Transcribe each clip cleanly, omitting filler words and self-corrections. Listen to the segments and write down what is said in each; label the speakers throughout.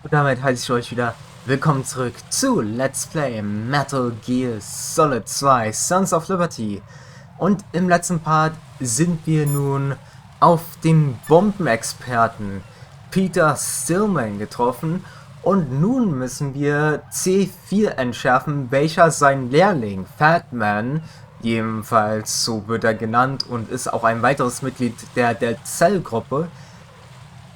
Speaker 1: Und damit heiße ich euch wieder willkommen zurück zu Let's Play Metal Gear-Solid 2 Sons of Liberty. Und im letzten Part sind wir nun auf den Bombenexperten Peter Stillman getroffen und nun müssen wir C4 entschärfen, welcher sein Lehrling Fatman, ebenfalls so wird er genannt und ist auch ein weiteres Mitglied der Zellgruppe,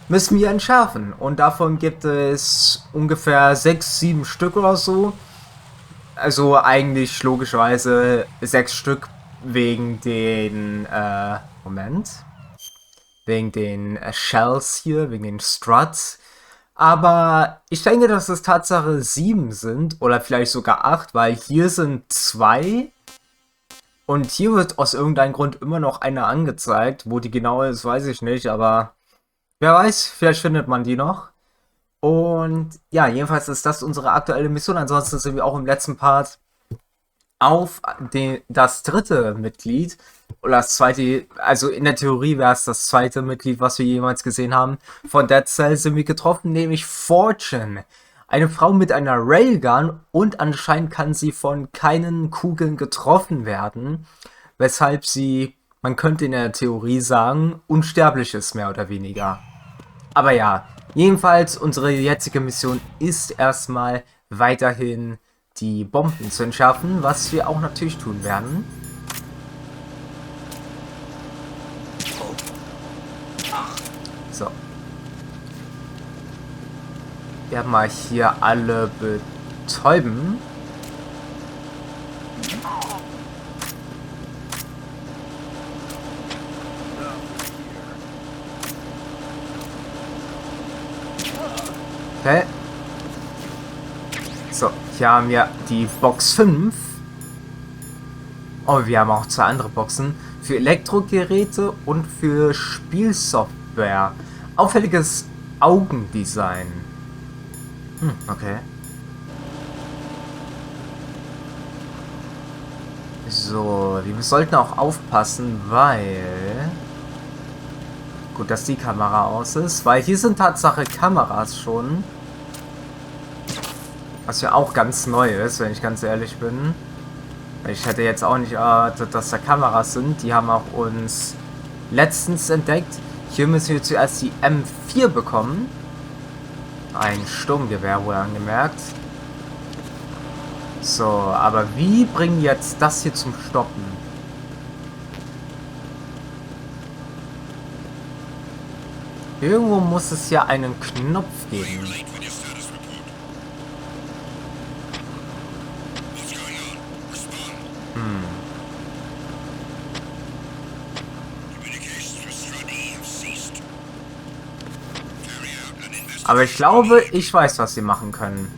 Speaker 1: müssen wir entschärfen. Und davon gibt es ungefähr 6, 7 Stück oder so. Also eigentlich logischerweise 6 Stück wegen den, Moment. Wegen den Shells hier, wegen den Struts. Aber ich denke, dass es Tatsache 7 sind oder vielleicht sogar 8, weil hier sind 2. Und hier wird aus irgendeinem Grund immer noch eine angezeigt. Wo die genau ist, weiß ich nicht, aber wer weiß, vielleicht findet man die noch. Und ja, jedenfalls ist das unsere aktuelle Mission. Ansonsten sind wir auch im letzten Part auf das dritte Mitglied. Oder das zweite, also in der Theorie wäre es das zweite Mitglied, was wir jemals gesehen haben. Von Dead Cell sind wir getroffen, nämlich Fortune. Eine Frau mit einer Railgun und anscheinend kann sie von keinen Kugeln getroffen werden. Weshalb sie, man könnte in der Theorie sagen, unsterblich ist, mehr oder weniger. Aber ja, jedenfalls unsere jetzige Mission ist erstmal weiterhin die Bomben zu entschärfen, was wir auch natürlich tun werden. So. Wir werden mal hier alle betäuben. Okay. So, hier haben wir die Box 5. Oh, wir haben auch 2 andere Boxen. Für Elektrogeräte und für Spielsoftware. Auffälliges Augendesign. Okay. So, wir sollten auch aufpassen, weil... Gut, dass die Kamera aus ist, weil hier sind Tatsache Kameras schon. Was ja auch ganz neu ist, wenn ich ganz ehrlich bin. Ich hätte jetzt auch nicht erwartet, dass da Kameras sind. Die haben auch uns letztens entdeckt. Hier müssen wir zuerst die M4 bekommen. Ein Sturmgewehr wohl angemerkt. So, aber wie bringen wir jetzt das hier zum Stoppen? Irgendwo muss es ja einen Knopf geben. Aber ich glaube, ich weiß, was sie machen können.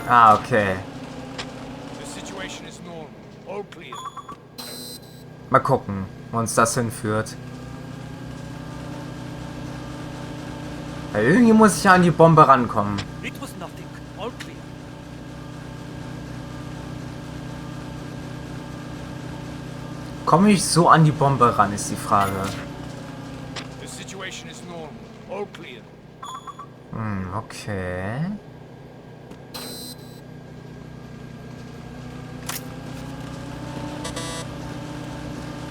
Speaker 1: Ah, okay. Mal gucken, wo uns das hinführt. Weil irgendwie muss ich ja an die Bombe rankommen. Komme ich so an die Bombe ran, ist die Frage. Okay.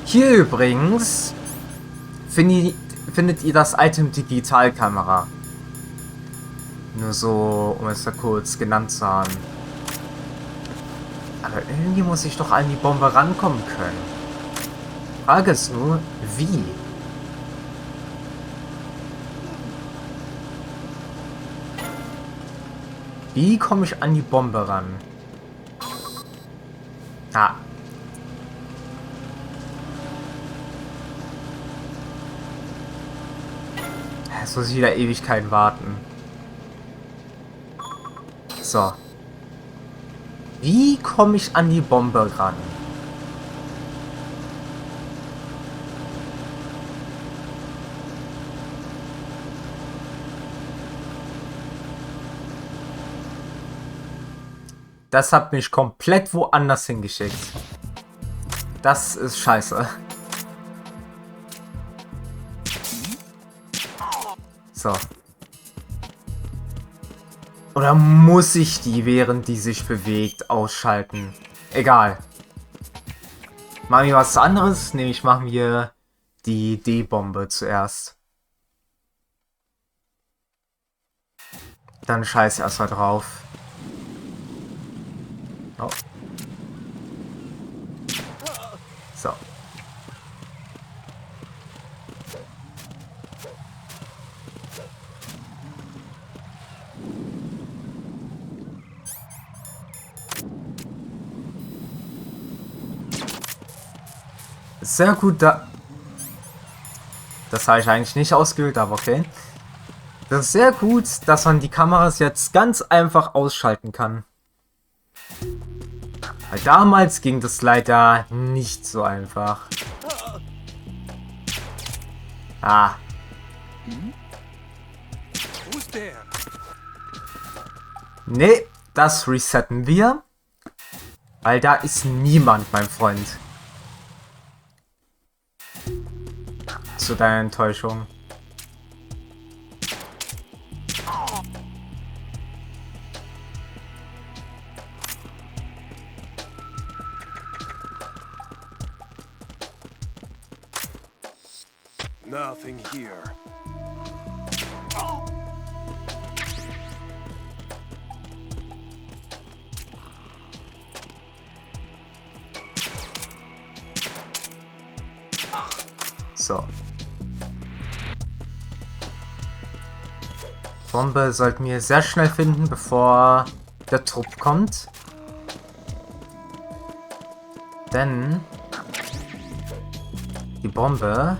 Speaker 1: Hier übrigens findet ihr das Item Digitalkamera. Nur so, um es da kurz genannt zu haben. Aber irgendwie muss ich doch an die Bombe rankommen können. Frage ist nur, wie? Wie komme ich an die Bombe ran? Ah. Jetzt muss ich wieder Ewigkeiten warten. So. Wie komme ich an die Bombe ran? Das hat mich komplett woanders hingeschickt. Das ist scheiße. So. Oder muss ich die, während die sich bewegt, ausschalten? Egal. Machen wir was anderes. Nämlich machen wir die D-Bombe zuerst. Dann scheiße erstmal drauf. Oh. So. Sehr gut, da... Das habe ich eigentlich nicht ausgewählt, aber okay. Das ist sehr gut, dass man die Kameras jetzt ganz einfach ausschalten kann. Weil damals ging das leider nicht so einfach. Ah. Nee, das resetten wir. Weil da ist niemand, mein Freund. Zu deiner Enttäuschung.
Speaker 2: Nothing here.
Speaker 1: So. Bombe sollten wir sehr schnell finden, bevor der Trupp kommt. Denn die Bombe,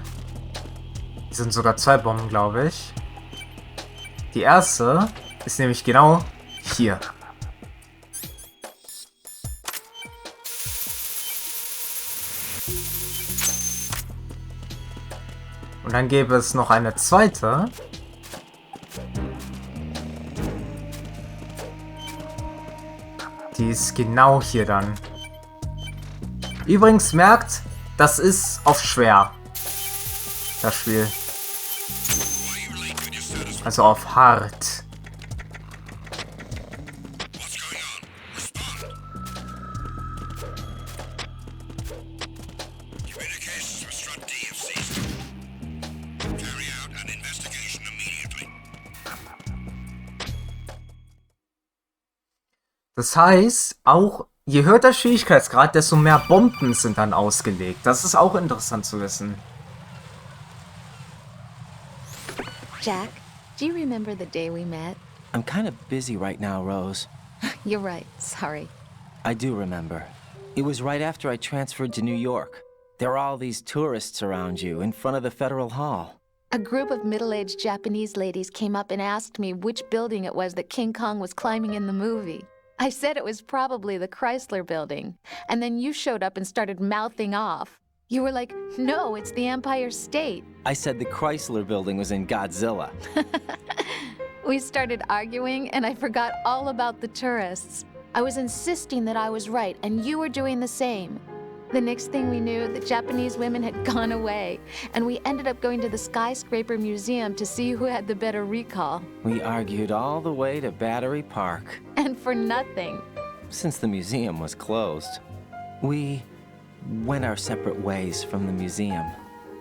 Speaker 1: es sind sogar 2 Bomben, glaube ich. Die erste ist nämlich genau hier. Und dann gäbe es noch eine zweite. Die ist genau hier dann. Übrigens merkt, das ist auf schwer. Das Spiel. Also auf hart. Das heißt, auch je höher der Schwierigkeitsgrad, desto mehr Bomben sind dann ausgelegt. Das ist auch interessant zu wissen.
Speaker 3: Jack, do you remember the day we met?
Speaker 4: I'm kind of busy right now, Rose.
Speaker 3: You're right, sorry.
Speaker 4: I do remember. It was right after I transferred to New York. There were all these tourists around you in front of the Federal Hall.
Speaker 3: A group of middle-aged Japanese ladies came up and asked me which building it was that King Kong was climbing in the movie. I said it was probably the Chrysler Building, and then you showed up and started mouthing off. You were like, no, it's the Empire State.
Speaker 4: I said the Chrysler Building was in Godzilla.
Speaker 3: We started arguing, and I forgot all about the tourists. I was insisting that I was right, and you were doing the same. The next thing we knew, the Japanese women had gone away, and we ended up going to the Skyscraper Museum to see who had the better recall.
Speaker 4: We argued all the way to Battery Park.
Speaker 3: And for nothing.
Speaker 4: Since the museum was closed, we went our separate ways from the museum.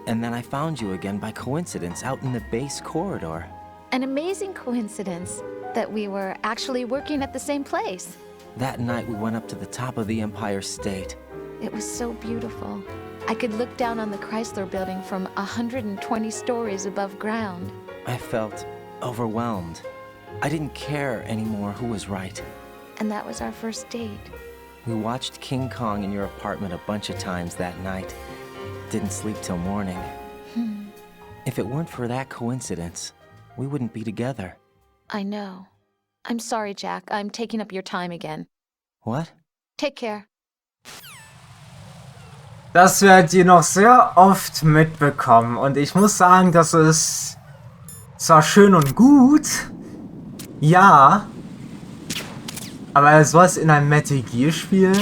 Speaker 4: And then I found you again by coincidence out in the base corridor.
Speaker 3: An amazing coincidence that we were actually working at the same place.
Speaker 4: That night we went up to the top of the Empire State.
Speaker 3: It was so beautiful. I could look down on the Chrysler Building from 120 stories above ground.
Speaker 4: I felt overwhelmed. I didn't care anymore who was right.
Speaker 3: And that was our first date.
Speaker 4: We watched King Kong in your apartment a bunch of times that night. Didn't sleep till morning. If it weren't for that coincidence, we wouldn't be together.
Speaker 3: I know. I'm sorry, Jack. I'm taking up your time again.
Speaker 4: What?
Speaker 3: Take care.
Speaker 1: Das werdet ihr noch sehr oft mitbekommen. Und ich muss sagen, das ist zwar schön und gut. Ja. Aber sowas in einem Metal Gear-Spiel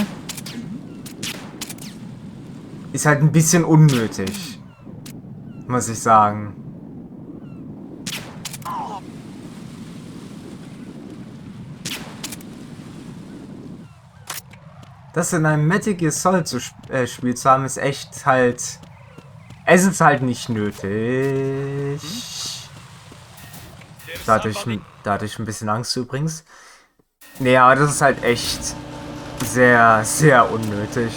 Speaker 1: ist halt ein bisschen unnötig, muss ich sagen. Das in einem Metal Gear Solid Spiel zu haben, ist echt halt... Es ist halt nicht nötig. Da hatte ich ein bisschen Angst übrigens. Nee, aber das ist halt echt sehr, sehr unnötig.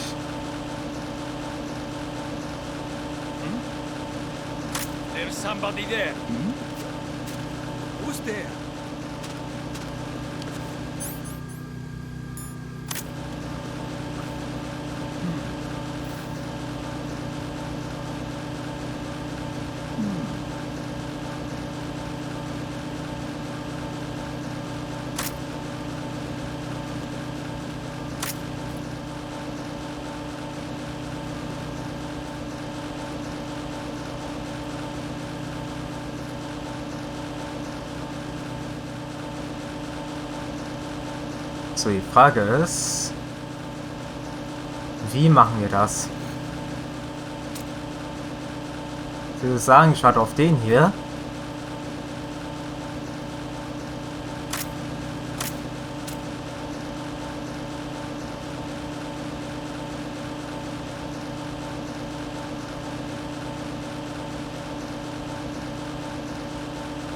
Speaker 2: There's somebody there. Who's there?
Speaker 1: So, die Frage ist, wie machen wir das? Ich würde sagen, ich warte auf den hier.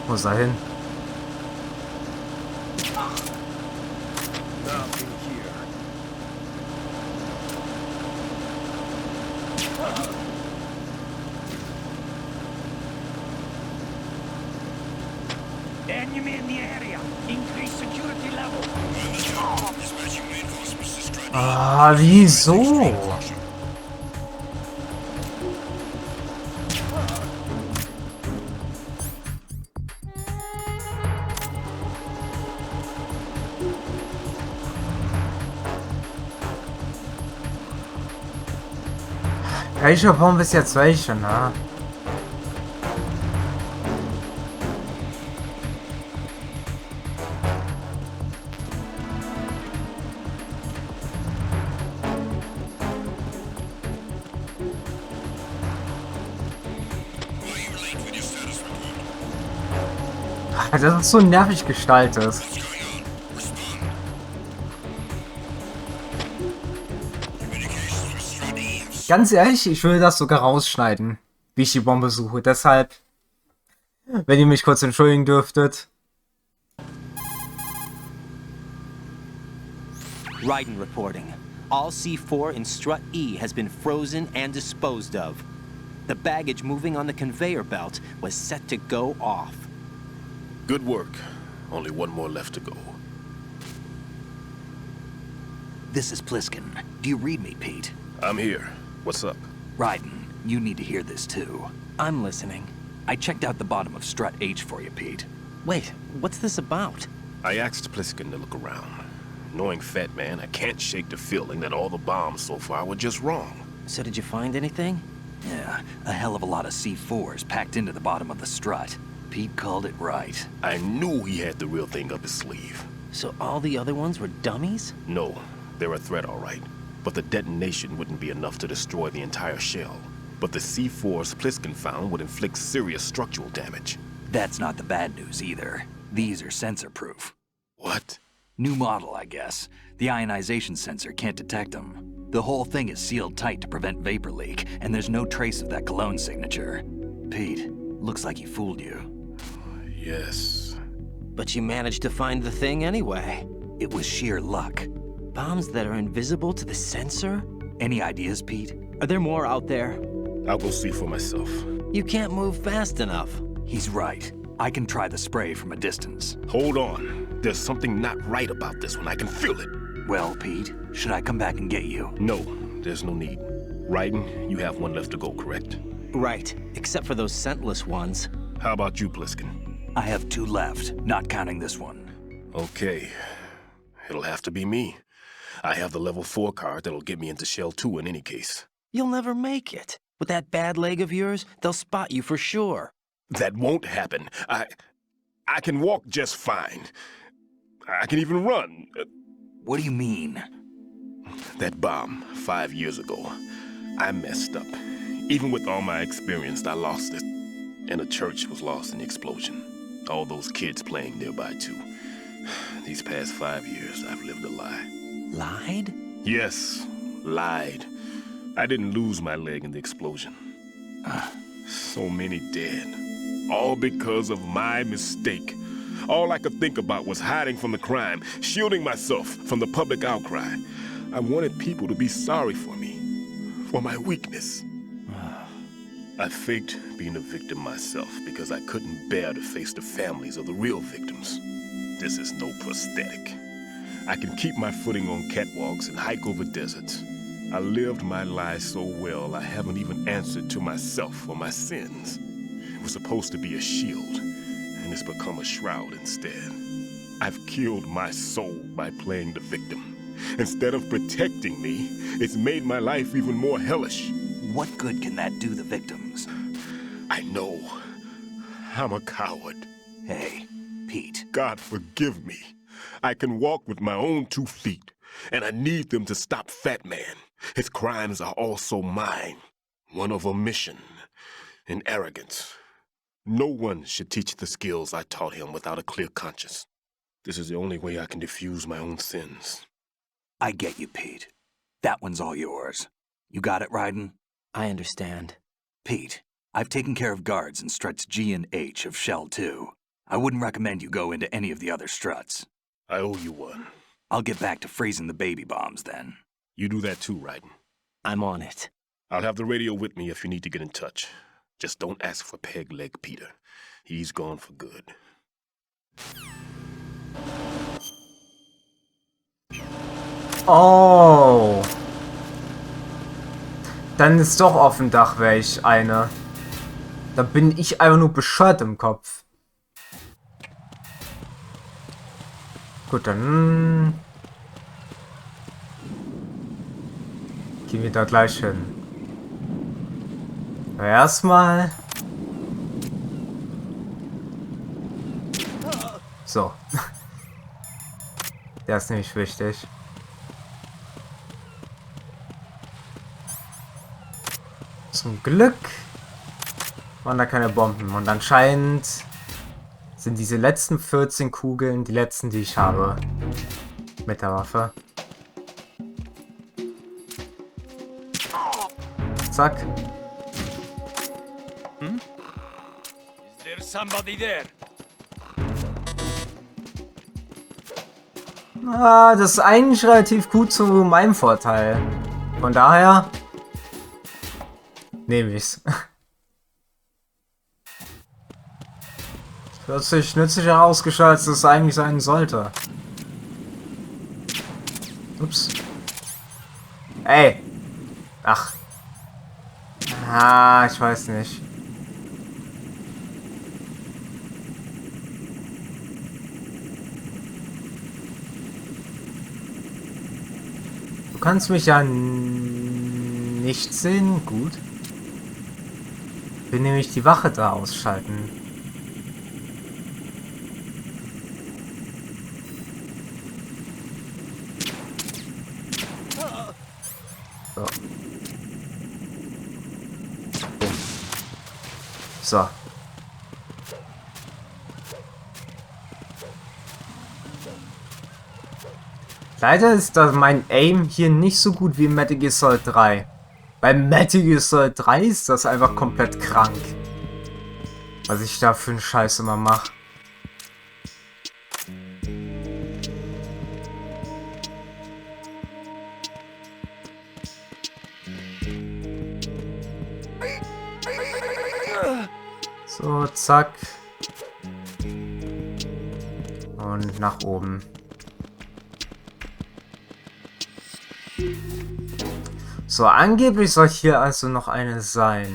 Speaker 1: Wo ist er hin?
Speaker 2: Enemy in the area. Increase security level.
Speaker 1: Ah, wieso? Welche Form bis jetzt welche, ne? Das ist so nervig gestaltet. Ganz ehrlich, ich würde das sogar rausschneiden, wie ich die Bombe suche. Deshalb, wenn ihr mich kurz entschuldigen dürftet.
Speaker 4: Raiden reporting. All C4 in strut E has been frozen and disposed of. The baggage moving on the conveyor belt was set to go off.
Speaker 5: Good work. Only one more left to go.
Speaker 6: This is Pliskin. Do you read me, Pete?
Speaker 5: I'm here. What's up?
Speaker 6: Raiden, you need to hear this too.
Speaker 4: I'm listening.
Speaker 6: I checked out the bottom of Strut H for you, Pete.
Speaker 4: Wait, what's this about?
Speaker 5: I asked Pliskin to look around. Knowing Fatman, I can't shake the feeling that all the bombs so far were just wrong.
Speaker 4: So did you find anything?
Speaker 6: Yeah, a hell of a lot of C4s packed into the bottom of the strut. Pete called it right.
Speaker 5: I knew he had the real thing up his sleeve.
Speaker 4: So all the other ones were dummies?
Speaker 5: No, they're a threat, all right. But the detonation wouldn't be enough to destroy the entire shell. But the C4s Pliskin found would inflict serious structural damage.
Speaker 6: That's not the bad news either. These are sensor-proof.
Speaker 5: What?
Speaker 6: New model, I guess. The ionization sensor can't detect them. The whole thing is sealed tight to prevent vapor leak, and there's no trace of that cologne signature. Pete, looks like he fooled you.
Speaker 5: Yes.
Speaker 4: But you managed to find the thing anyway.
Speaker 6: It was sheer luck.
Speaker 4: Bombs that are invisible to the sensor?
Speaker 6: Any ideas, Pete?
Speaker 4: Are there more out there?
Speaker 5: I'll go see for myself.
Speaker 4: You can't move fast enough.
Speaker 6: He's right. I can try the spray from a distance.
Speaker 5: Hold on. There's something not right about this one. I can feel it.
Speaker 6: Well, Pete, should I come back and get you?
Speaker 5: No, there's no need. Raiden, you have one left to go, correct?
Speaker 4: Right, except for those scentless ones.
Speaker 5: How about you, Pliskin?
Speaker 6: I have 2 left, not counting this one.
Speaker 5: Okay. It'll have to be me. I have the level 4 card that'll get me into Shell 2 in any case.
Speaker 4: You'll never make it. With that bad leg of yours, they'll spot you for sure.
Speaker 5: That won't happen. I can walk just fine. I can even run.
Speaker 6: What do you mean?
Speaker 5: That bomb 5 years ago, I messed up. Even with all my experience, I lost it. And a church was lost in the explosion. All those kids playing nearby, too. These past 5 years, I've lived a lie.
Speaker 6: Lied?
Speaker 5: Yes, lied. I didn't lose my leg in the explosion. So many dead. All because of my mistake. All I could think about was hiding from the crime, shielding myself from the public outcry. I wanted people to be sorry for me, for my weakness. I faked being a victim myself because I couldn't bear to face the families of the real victims. This is no prosthetic. I can keep my footing on catwalks and hike over deserts. I lived my lie so well I haven't even answered to myself for my sins. It was supposed to be a shield, and it's become a shroud instead. I've killed my soul by playing the victim. Instead of protecting me, it's made my life even more hellish.
Speaker 6: What good can that do the victims?
Speaker 5: I know. I'm a coward.
Speaker 6: Hey, Pete.
Speaker 5: God forgive me. I can walk with my own 2 feet, and I need them to stop Fatman. His crimes are also mine. One of omission and arrogance. No one should teach the skills I taught him without a clear conscience. This is the only way I can diffuse my own sins.
Speaker 6: I get you, Pete. That one's all yours. You got it, Raiden?
Speaker 4: I understand.
Speaker 6: Pete, I've taken care of guards in struts G and H of Shell 2. I wouldn't recommend you go into any of the other struts.
Speaker 5: I owe you one.
Speaker 6: I'll get back to freezing the baby bombs then.
Speaker 5: You do that too, Raiden.
Speaker 4: I'm on it.
Speaker 5: I'll have the radio with me if you need to get in touch. Just don't ask for Peg Leg Peter. He's gone for good.
Speaker 1: Oh. Dann ist doch auf dem Dach welch eine. Da bin ich einfach nur bescheuert im Kopf. Gut, dann gehen wir da gleich hin. Aber erstmal. So. Der ist nämlich wichtig. Zum Glück waren da keine Bomben. Und anscheinend sind diese letzten 14 Kugeln die letzten, die ich habe. Mit der Waffe. Zack.
Speaker 2: Is there somebody there?
Speaker 1: Ah, das ist eigentlich relativ gut zu meinem Vorteil. Von daher nehme ich's. Das hat sich nützlicher herausgestellt, als es eigentlich sein sollte. Ups. Ey. Ach. Ah, ich weiß nicht. Du kannst mich ja nicht sehen. Gut. Ich will nämlich die Wache da ausschalten. So. So. Leider ist das mein Aim hier nicht so gut wie Metal Gear 3. Bei Metal Gear 3 ist das einfach komplett krank. Was ich da für einen Scheiß immer mache. So, zack. Und nach oben. So, angeblich soll hier also noch eine sein.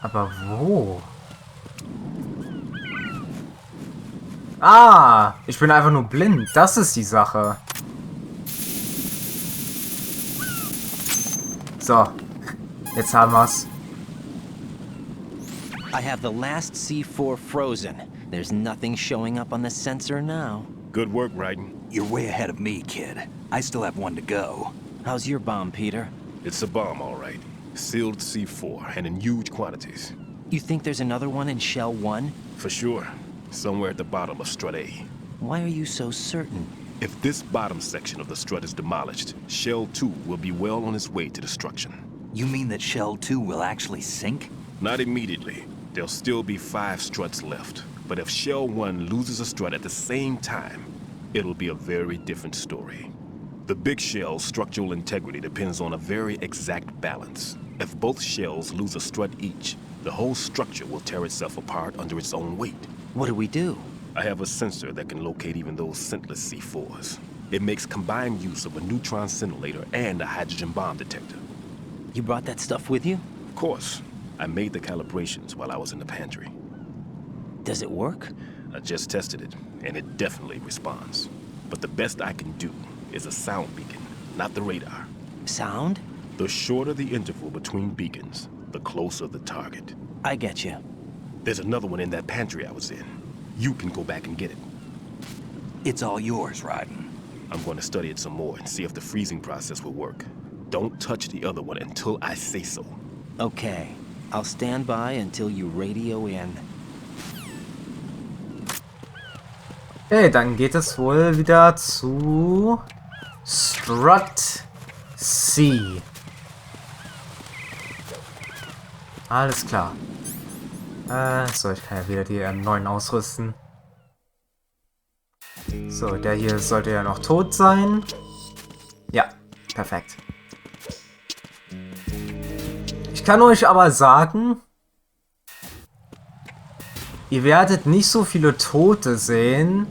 Speaker 1: Aber wo? Ah, ich bin einfach nur blind. Das ist die Sache. So. Jetzt haben wir's.
Speaker 4: I have the last C4 frozen. There's nothing showing up on the sensor now.
Speaker 5: Good work, Raiden.
Speaker 6: You're way ahead of me, kid. I still have one to go.
Speaker 4: How's your bomb, Peter?
Speaker 5: It's a bomb, all right. Sealed C4, and in huge quantities.
Speaker 4: You think there's another one in Shell 1?
Speaker 5: For sure. Somewhere at the bottom of Strut A.
Speaker 4: Why are you so certain?
Speaker 5: If this bottom section of the strut is demolished, Shell 2 will be well on its way to destruction.
Speaker 6: You mean that Shell 2 will actually sink?
Speaker 5: Not immediately. There'll still be 5 struts left. But if Shell 1 loses a strut at the same time, it'll be a very different story. The big shell's structural integrity depends on a very exact balance. If both shells lose a strut each, the whole structure will tear itself apart under its own weight.
Speaker 4: What do we do?
Speaker 5: I have a sensor that can locate even those scentless C4s. It makes combined use of a neutron scintillator and a hydrogen bomb detector.
Speaker 4: You brought that stuff with you?
Speaker 5: Of course. I made the calibrations while I was in the pantry.
Speaker 4: Does it work?
Speaker 5: I just tested it, and it definitely responds. But the best I can do is a sound beacon, not the radar.
Speaker 4: Sound?
Speaker 5: The shorter the interval between beacons, the closer the target.
Speaker 4: I get you.
Speaker 5: There's another one in that pantry I was in. You can go back and get it.
Speaker 6: It's all yours, Raiden.
Speaker 5: I'm going to study it some more and see if the freezing process will work. Don't touch the other one until I say so.
Speaker 4: Okay. I'll stand by until you radio in.
Speaker 1: Okay, dann geht es wohl wieder zu Strut C. Alles klar. So, ich kann ja wieder die M9 ausrüsten. So, der hier sollte ja noch tot sein. Ja, perfekt. Ich kann euch aber sagen, ihr werdet nicht so viele Tote sehen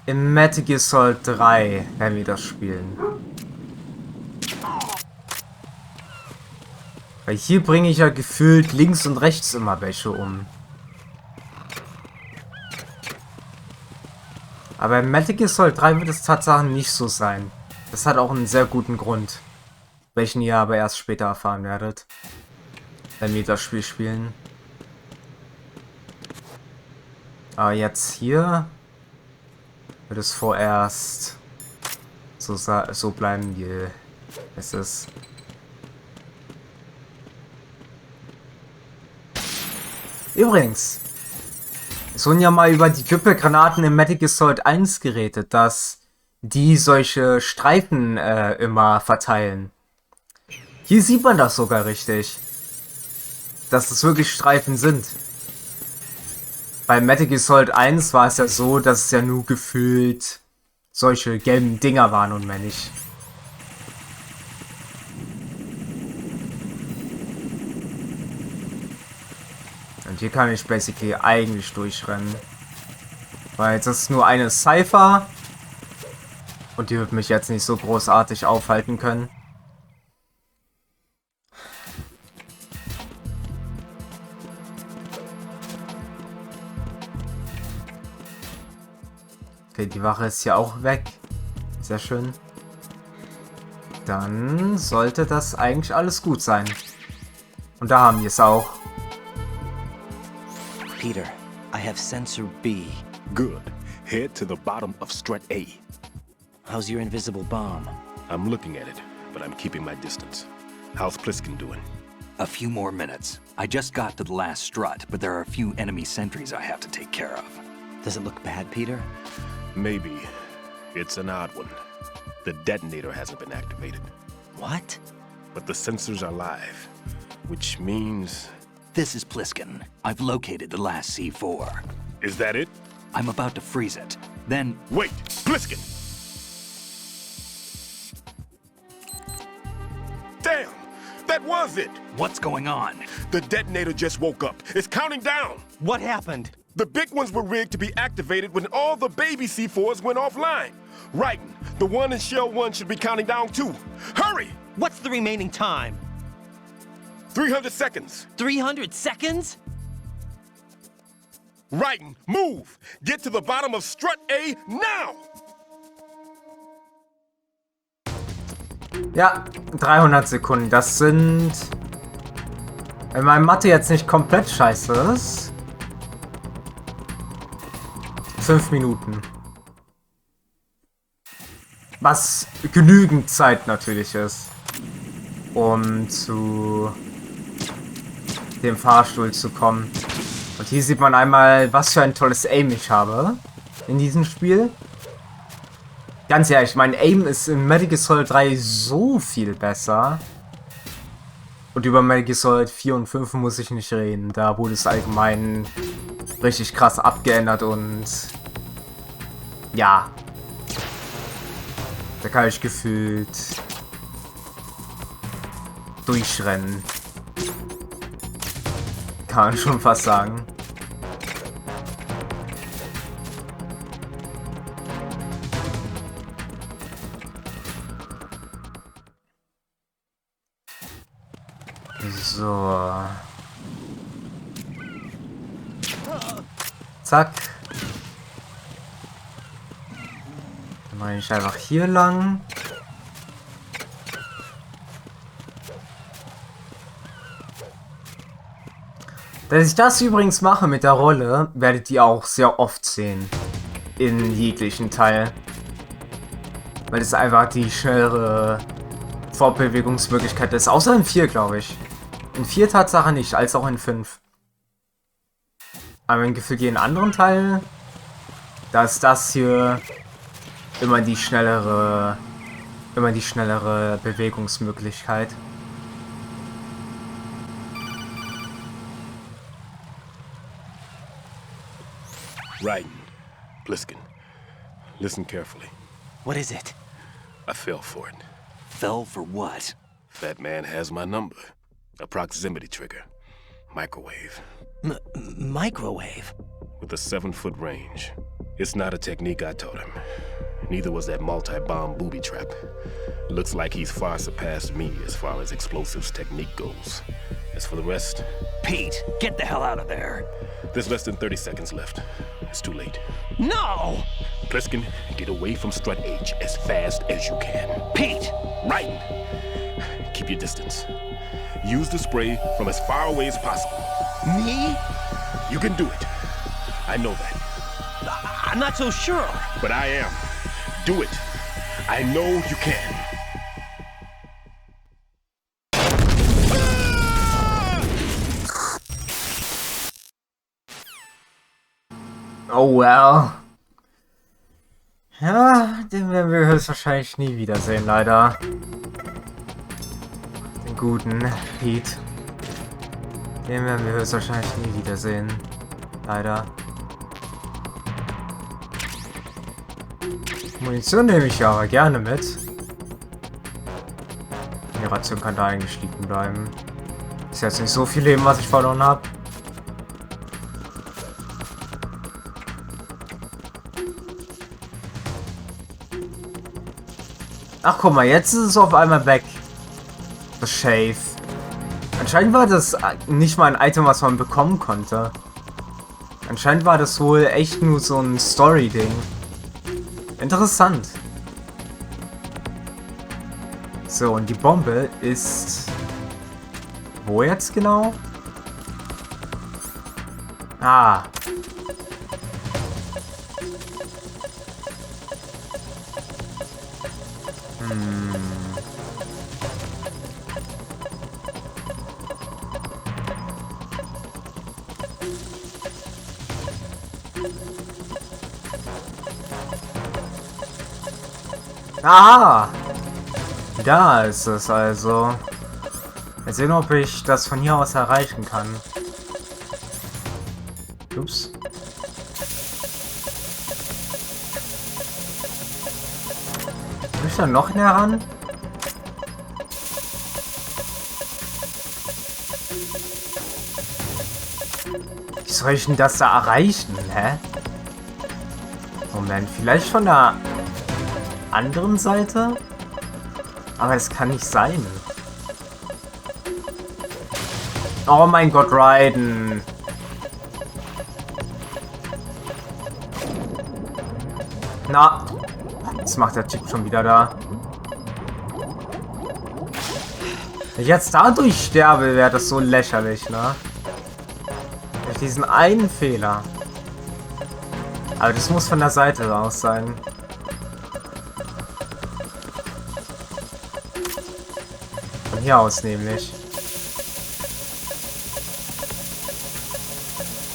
Speaker 1: im Metal Gear-Solid 3, wenn wir das spielen. Weil hier bringe ich ja gefühlt links und rechts immer welche um. Aber im Metal Gear-Solid 3 wird es tatsächlich nicht so sein. Das hat auch einen sehr guten Grund. Welchen ihr aber erst später erfahren werdet. Wenn wir das Spiel spielen. Aber jetzt hier wird es vorerst so bleiben, wie es ist. Übrigens, es wurden ja mal über die Küppelgranaten im Metal Gear Solid 1 geredet, dass die solche Streifen immer verteilen. Hier sieht man das sogar richtig. Dass es wirklich Streifen sind. Bei Metal Gear Solid 1 war es ja so, dass es ja nur gefühlt solche gelben Dinger waren und mehr nicht. Und hier kann ich basically eigentlich durchrennen. Weil jetzt ist nur eine Cypher. Und die wird mich jetzt nicht so großartig aufhalten können. Okay, die Wache ist hier auch weg. Sehr schön. Dann sollte das eigentlich alles gut sein. Und da haben wir es auch.
Speaker 4: Peter, I have sensor B.
Speaker 5: Good. Head to the bottom of Strut A.
Speaker 4: How's your invisible bomb?
Speaker 5: I'm looking at it, but I'm keeping my distance. How's Pliskin doing?
Speaker 6: A few more minutes. I just got to the last strut, but there are a few enemy sentries I have to take care of.
Speaker 4: Does it look bad, Peter?
Speaker 5: Maybe. It's an odd one. The detonator hasn't been activated.
Speaker 4: What?
Speaker 5: But the sensors are live, which means...
Speaker 6: This is Pliskin. I've located the last C4.
Speaker 5: Is that it?
Speaker 6: I'm about to freeze it. Then...
Speaker 5: Wait! Pliskin! Damn! That was it!
Speaker 6: What's going on?
Speaker 5: The detonator just woke up. It's counting down!
Speaker 4: What happened?
Speaker 5: The big ones were rigged to be activated when all the baby C4s went offline. Raiden, the one in Shell 1 should be counting down too. Hurry!
Speaker 4: What's the remaining time?
Speaker 5: 300 seconds.
Speaker 4: 300 seconds?
Speaker 5: Raiden, move! Get to the bottom of Strut A now!
Speaker 1: Ja, 300 Sekunden. Das sind... Wenn meine Mathe jetzt nicht komplett scheiße ist... 5 Minuten. Was genügend Zeit natürlich ist, um zu dem Fahrstuhl zu kommen. Und hier sieht man einmal, was für ein tolles Aim ich habe in diesem Spiel. Ganz ehrlich, mein Aim ist in Metal Gear 3 so viel besser. Und über Metal Gear 4 und 5 muss ich nicht reden. Da wurde es allgemein richtig krass abgeändert und ja. Da kann ich gefühlt durchrennen. Kann man schon fast sagen. So. Zack. Dann mache ich einfach hier lang. Dass ich das übrigens mache mit der Rolle, werdet ihr auch sehr oft sehen. In jeglichen Teil. Weil es einfach die schnellere Fortbewegungsmöglichkeit ist. Außer in 4, glaube ich. In 4 Tatsache nicht, als auch in 5. Aber in Gefühl in anderen Teilen, da ist das hier immer die schnellere Bewegungsmöglichkeit.
Speaker 5: Raiden, Bliskin, listen carefully.
Speaker 4: What is it?
Speaker 5: I fell for it.
Speaker 6: Fell for what?
Speaker 5: Fatman has my number. A proximity trigger. Microwave.
Speaker 4: Microwave?
Speaker 5: With a 7-foot range. It's not a technique I taught him. Neither was that multi-bomb booby trap. Looks like he's far surpassed me as far as explosives technique goes. As for the rest...
Speaker 6: Pete, get the hell out of there.
Speaker 5: There's less than 30 seconds left. It's too late.
Speaker 6: No!
Speaker 5: Pliskin, get away from Strut H as fast as you can.
Speaker 6: Pete!
Speaker 5: Raiden, keep your distance. Use the spray from as far away as possible.
Speaker 6: Me?
Speaker 5: You can do it. I know that.
Speaker 6: I'm not so sure.
Speaker 5: But I am. Do it. I know you can.
Speaker 1: Oh well. Ja, den werden wir höchstwahrscheinlich nie wiedersehen, leider. Den guten Pete. Den werden wir höchstwahrscheinlich nie wiedersehen. Leider. Munition nehme ich ja aber gerne mit. Die Ration kann da eigentlich liegen bleiben. Ist jetzt nicht so viel Leben, was ich verloren habe. Ach guck mal, jetzt ist es auf einmal weg. Das Shave. Anscheinend war das nicht mal ein Item, was man bekommen konnte. Anscheinend war das wohl echt nur so ein Story-Ding. Interessant. So, und die Bombe ist... Wo jetzt genau? Ah. Aha! Da ist es also. Mal sehen, ob ich das von hier aus erreichen kann. Ups. Bin ich da noch näher ran? Wie soll ich denn das da erreichen, hä? Moment, vielleicht von der anderen Seite? Aber es kann nicht sein. Oh mein Gott, Raiden. Na, jetzt macht der Typ schon wieder da. Wenn ich jetzt dadurch sterbe, wäre das so lächerlich, ne? Durch diesen einen Fehler. Aber das muss von der Seite aus sein. Von hier aus nämlich.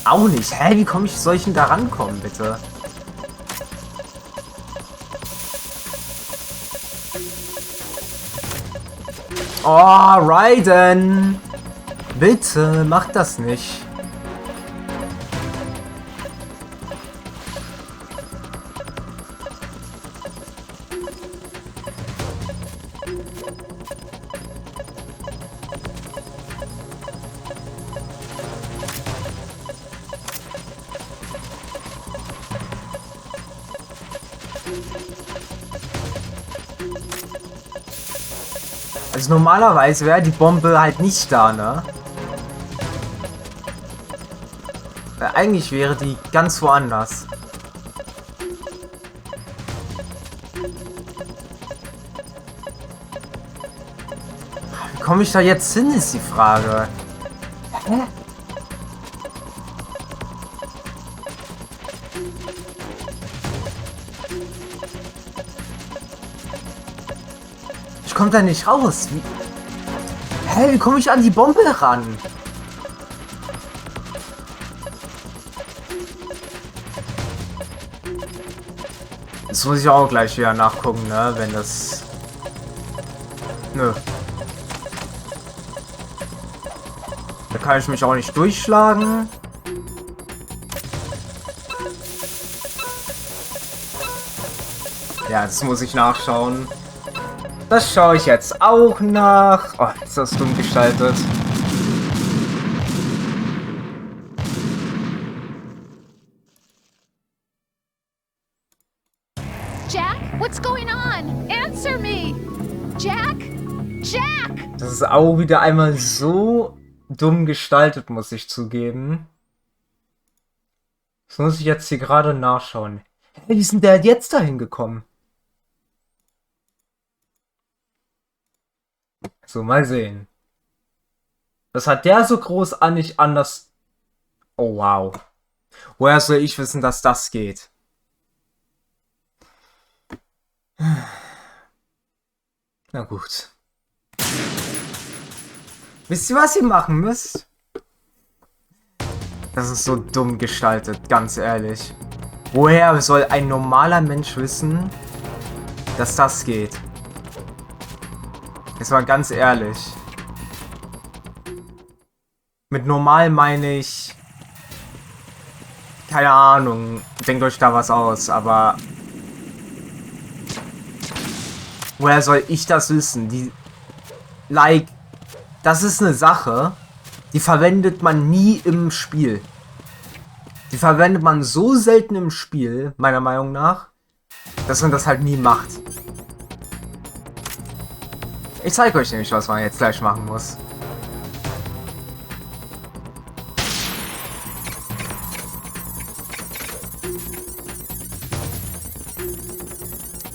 Speaker 1: Auch nicht. Hä, wie komme ich solchen da rankommen, bitte? Oh, Raiden! Bitte, mach das nicht. Also normalerweise wäre die Bombe halt nicht da, ne? Weil eigentlich wäre die ganz woanders. Wie komme ich da jetzt hin, ist die Frage. Hä? Ich komme da nicht raus. Wie? Hä, wie komme ich an die Bombe ran? Das muss ich auch gleich wieder nachgucken, ne? Wenn das... Nö. Da kann ich mich auch nicht durchschlagen. Ja, das muss ich nachschauen. Das schaue ich jetzt auch nach. Oh, ist das dumm gestaltet.
Speaker 3: Jack, what's going on? Answer me! Jack? Jack!
Speaker 1: Das ist auch wieder einmal so dumm gestaltet, muss ich zugeben. Das muss ich jetzt hier gerade nachschauen. Hey, wie ist denn der jetzt dahin gekommen? So, mal sehen. Das hat der so groß an, nicht anders... Oh, wow. Woher soll ich wissen, dass das geht? Na gut. Wisst ihr, was ihr machen müsst? Das ist so dumm gestaltet, ganz ehrlich. Woher soll ein normaler Mensch wissen, dass das geht? Jetzt mal ganz ehrlich. Mit normal meine ich... Keine Ahnung. Denkt euch da was aus, aber... Woher soll ich das wissen? Das ist eine Sache, die verwendet man nie im Spiel. Die verwendet man so selten im Spiel, meiner Meinung nach, dass man das halt nie macht. Ich zeige euch nämlich, was man jetzt gleich machen muss.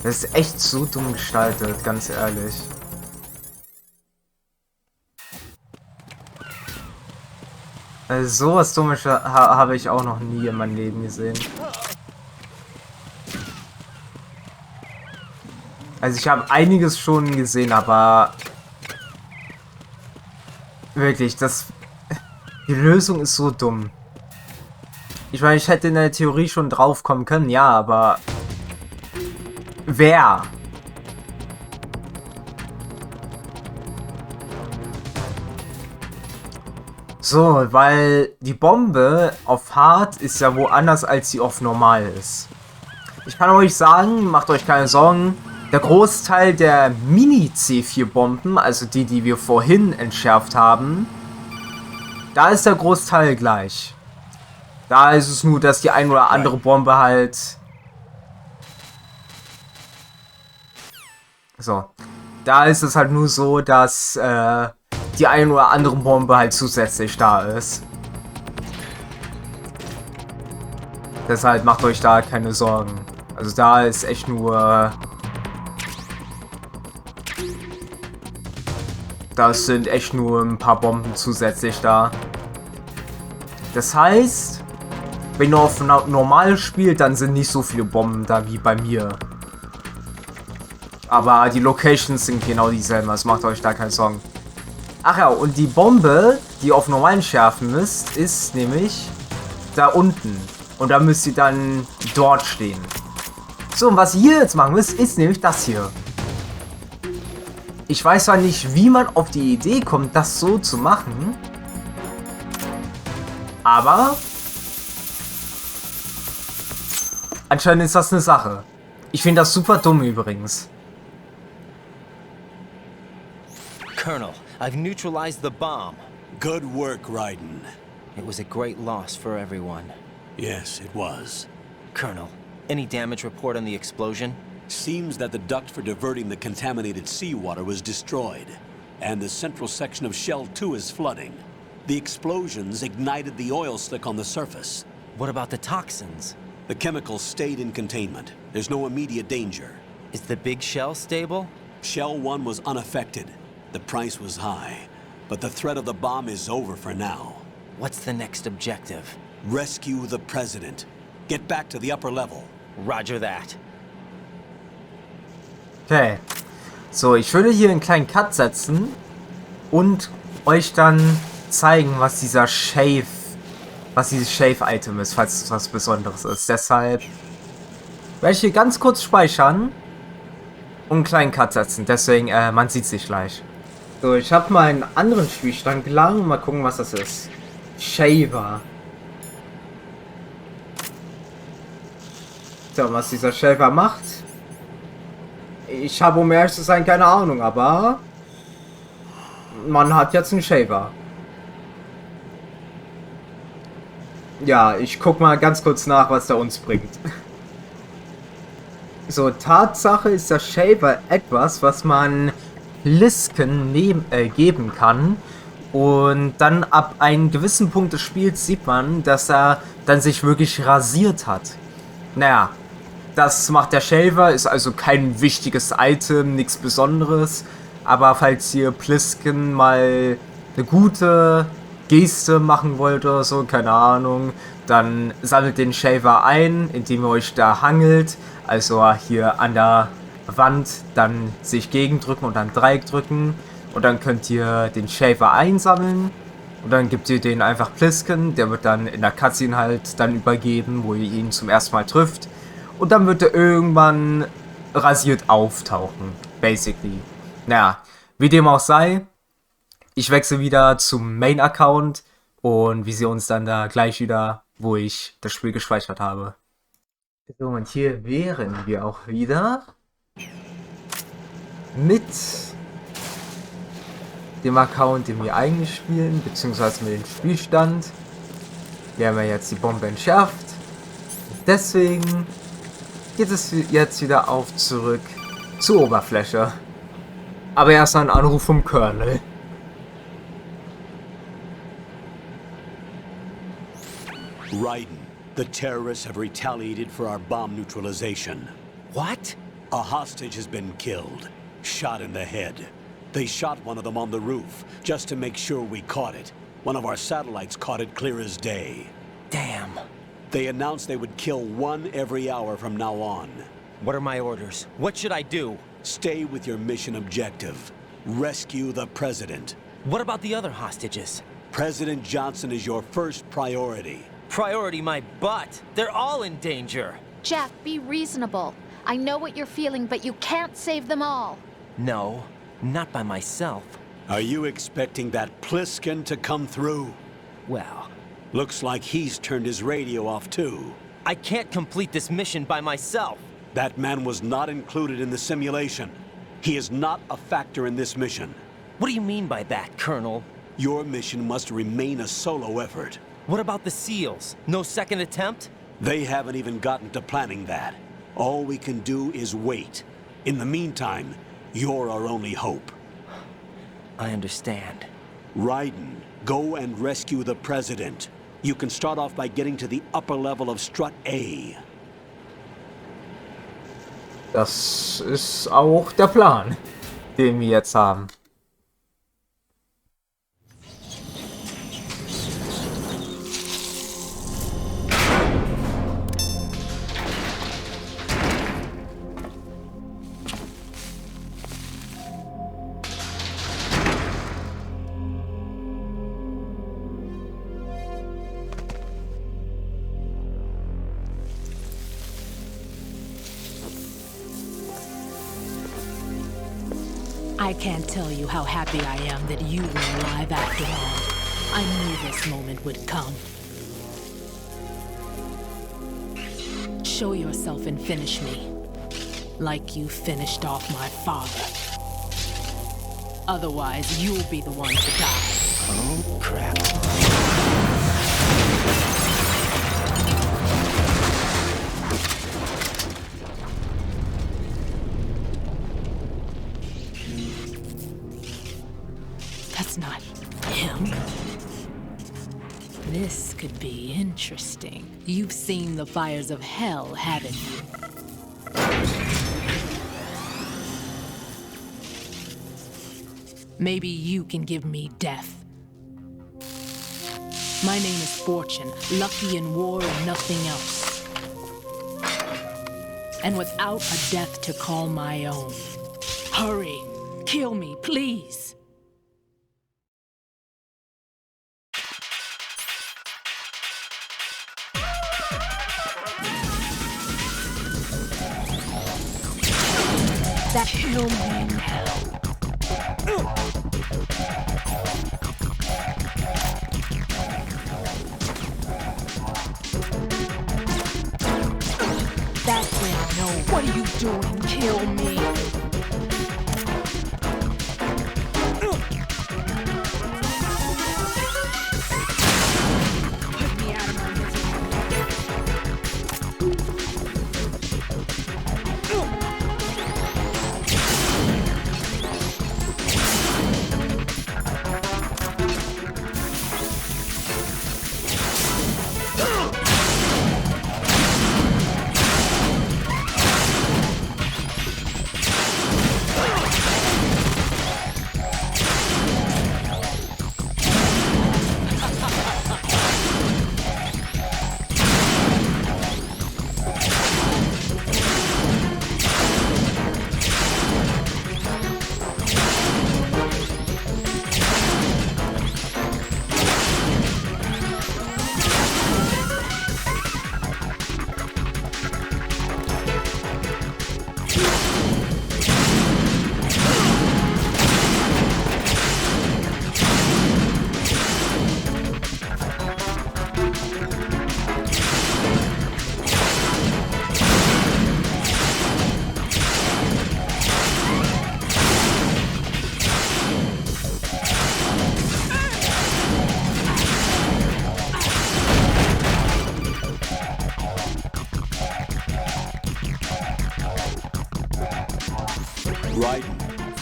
Speaker 1: Das ist echt so dumm gestaltet, ganz ehrlich. Also sowas Dummes habe ich auch noch nie in meinem Leben gesehen. Also ich habe einiges schon gesehen, aber wirklich, die Lösung ist so dumm. Ich meine, ich hätte in der Theorie schon drauf kommen können, ja, aber wer? So, weil die Bombe auf Hard ist ja woanders, als sie auf Normal ist. Ich kann euch sagen, macht euch keine Sorgen, der Großteil der Mini-C4-Bomben, also die wir vorhin entschärft haben, da ist der Großteil gleich. Da ist es nur, dass die ein oder andere Bombe halt... So. Da ist es halt nur so, dass die ein oder andere Bombe halt zusätzlich da ist. Deshalb macht euch da keine Sorgen. Also da ist echt nur... Das sind echt nur ein paar Bomben zusätzlich da. Das heißt, wenn du auf normal spielst, dann sind nicht so viele Bomben da wie bei mir. Aber die Locations sind genau dieselben, also macht euch da keinen Sorgen. Ach ja, und die Bombe, die ihr auf normalen schärfen müsst, ist nämlich da unten. Und da müsst ihr dann dort stehen. So, und was ihr jetzt machen müsst, ist nämlich das hier. Ich weiß zwar nicht, wie man auf die Idee kommt, das so zu machen. Aber anscheinend ist das eine Sache. Ich finde das super dumm übrigens.
Speaker 4: Colonel, I've neutralized the bomb.
Speaker 7: Good work, Raiden.
Speaker 4: It was a great loss for everyone.
Speaker 7: Yes, it was.
Speaker 4: Colonel, any damage report on the explosion?
Speaker 7: Seems that the duct for diverting the contaminated seawater was destroyed, and the central section of Shell 2 is flooding. The explosions ignited the oil slick on the surface.
Speaker 4: What about the toxins?
Speaker 7: The chemicals stayed in containment. There's no immediate danger.
Speaker 4: Is the big shell stable?
Speaker 7: Shell 1 was unaffected. The price was high, but the threat of the bomb is over for now.
Speaker 4: What's the next objective?
Speaker 7: Rescue the President. Get back to the upper level.
Speaker 4: Roger that.
Speaker 1: Okay. So, ich würde hier einen kleinen Cut setzen und euch dann zeigen, was dieses Shave-Item ist, falls es was Besonderes ist. Deshalb werde ich hier ganz kurz speichern und einen kleinen Cut setzen. Deswegen, man sieht sich gleich. So, ich habe mal einen anderen Spielstand geladen. Mal gucken, was das ist. Shaver. So, was dieser Shaver macht. Ich habe, um ehrlich zu sein, keine Ahnung, aber man hat jetzt einen Shaver. Ja, ich guck mal ganz kurz nach, was der uns bringt. So, Tatsache ist der Shaver etwas, was man Plisken geben kann. Und dann ab einem gewissen Punkt des Spiels sieht man, dass er dann sich wirklich rasiert hat. Naja, das macht der Shaver, ist also kein wichtiges Item, nichts Besonderes. Aber falls ihr Plisken mal eine gute Geste machen wollt oder so, keine Ahnung, dann sammelt den Shaver ein, indem ihr euch da hangelt. Also hier an der Wand dann sich gegendrücken und dann Dreieck drücken. Und dann könnt ihr den Shaver einsammeln. Und dann gebt ihr den einfach Plisken. Der wird dann in der Cutscene halt dann übergeben, wo ihr ihn zum ersten Mal trifft. Und dann wird er irgendwann rasiert auftauchen. Basically. Naja, wie dem auch sei. Ich wechsle wieder zum Main-Account. Und wir sehen uns dann da gleich wieder, wo ich das Spiel gespeichert habe. So, und hier wären wir auch wieder mit dem Account, den wir eigentlich spielen, beziehungsweise mit dem Spielstand. Wir haben ja jetzt die Bombe entschärft. Deswegen geht es jetzt wieder auf zurück zur Oberfläche. Aber erst ein Anruf vom Colonel.
Speaker 7: Raiden, the terrorists have retaliated for our bomb neutralization.
Speaker 4: What?
Speaker 7: A hostage has been killed, shot in the head. They shot one of them on the roof, just to make sure we caught it. One of our satellites caught it clear as day.
Speaker 4: Damn.
Speaker 7: They announced they would kill one every hour from now on.
Speaker 4: What are my orders? What should I do?
Speaker 7: Stay with your mission objective. Rescue the President.
Speaker 4: What about the other hostages?
Speaker 7: President Johnson is your first priority.
Speaker 4: Priority my butt. They're all in danger.
Speaker 3: Jeff, be reasonable. I know what you're feeling, but you can't save them all.
Speaker 4: No, not by myself.
Speaker 7: Are you expecting that Pliskin to come through?
Speaker 4: Well,
Speaker 7: Looks like he's turned his radio off too.
Speaker 4: I can't complete this mission by myself.
Speaker 7: That man was not included in the simulation. He is not a factor in this mission.
Speaker 4: What do you mean by that, Colonel?
Speaker 7: Your mission must remain a solo effort.
Speaker 4: What about the SEALs? No second attempt?
Speaker 7: They haven't even gotten to planning that. All we can do is wait. In the meantime, you're our only hope.
Speaker 4: I understand.
Speaker 7: Raiden, go and rescue the President. You can start off by getting to the upper level of Strut A.
Speaker 1: Das ist auch der Plan, den wir jetzt haben.
Speaker 8: I can't tell you how happy I am that you were alive after all. I knew this moment would come. Show yourself and finish me. Like you finished off my father. Otherwise, you'll be the one to die.
Speaker 4: Oh, crap.
Speaker 8: That's not him. This could be interesting. You've seen the fires of hell, haven't you? Maybe you can give me death. My name is Fortune, lucky in war and nothing else. And without a death to call my own. Hurry, kill me, please. That kill me now. That's it, no. What are you doing? Kill me. Put me out of my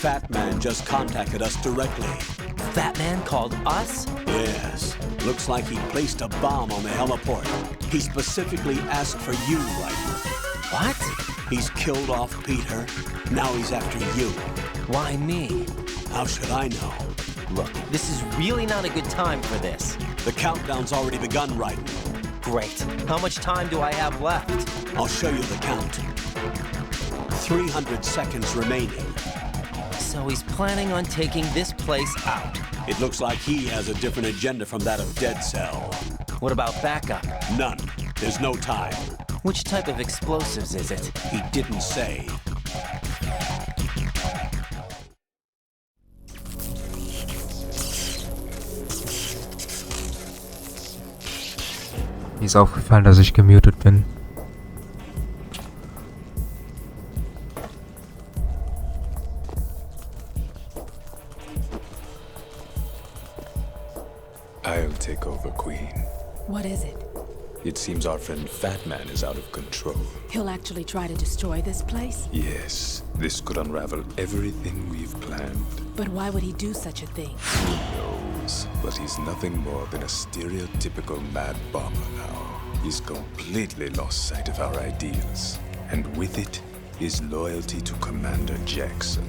Speaker 7: Fatman just contacted us directly.
Speaker 4: Fatman called us?
Speaker 7: Yes. Looks like he placed a bomb on the heliport. He specifically asked for you, right?
Speaker 4: What?
Speaker 7: He's killed off Peter. Now he's after you.
Speaker 4: Why me?
Speaker 7: How should I know?
Speaker 4: Look, this is really not a good time for this.
Speaker 7: The countdown's already begun, Raiden.
Speaker 4: Great. How much time do I have left?
Speaker 7: I'll show you the count. 300 seconds remaining.
Speaker 4: So he's planning on taking this place out.
Speaker 7: It looks like he has a different agenda from that of Dead Cell.
Speaker 4: What about backup?
Speaker 7: None. There's no time.
Speaker 4: Which type of explosives is it?
Speaker 7: He didn't say.
Speaker 1: Mir ist aufgefallen, dass ich gemutet bin.
Speaker 9: I'll take over, Queen.
Speaker 8: What is it?
Speaker 9: It seems our friend Fatman is out of control.
Speaker 8: He'll actually try to destroy this place?
Speaker 9: Yes, this could unravel everything we've planned.
Speaker 8: But why would he do such a thing?
Speaker 9: Who knows? But he's nothing more than a stereotypical mad bomber now. He's completely lost sight of our ideals. And with it, his loyalty to Commander Jackson.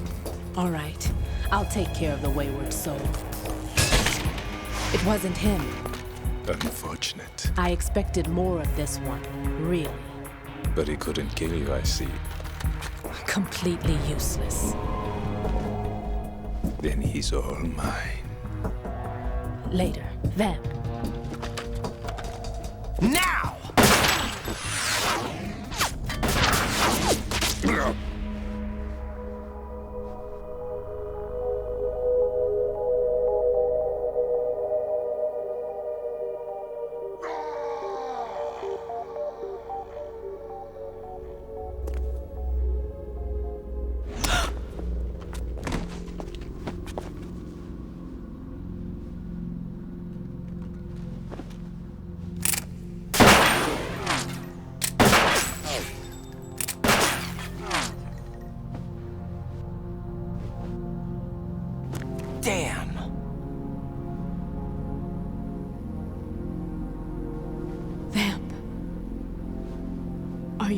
Speaker 8: All right. I'll take care of the wayward soul. It wasn't him.
Speaker 9: Unfortunate.
Speaker 8: I expected more of this one, really.
Speaker 9: But he couldn't kill you, I see.
Speaker 8: Completely useless.
Speaker 9: Then he's all mine.
Speaker 8: Later, then.
Speaker 4: Now!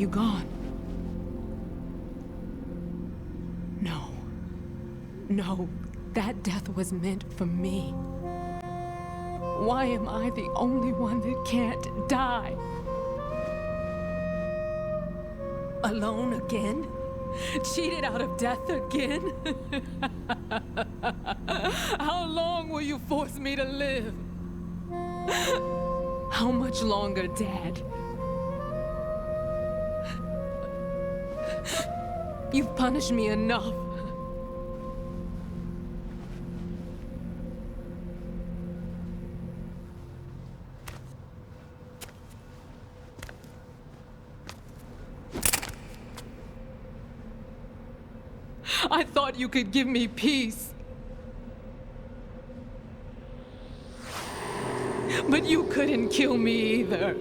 Speaker 8: you gone? No. No, that death was meant for me. Why am I the only one that can't die? Alone again? Cheated out of death again? How long will you force me to live? How much longer, Dad? You've punished me enough. I thought you could give me peace. But you couldn't kill me either.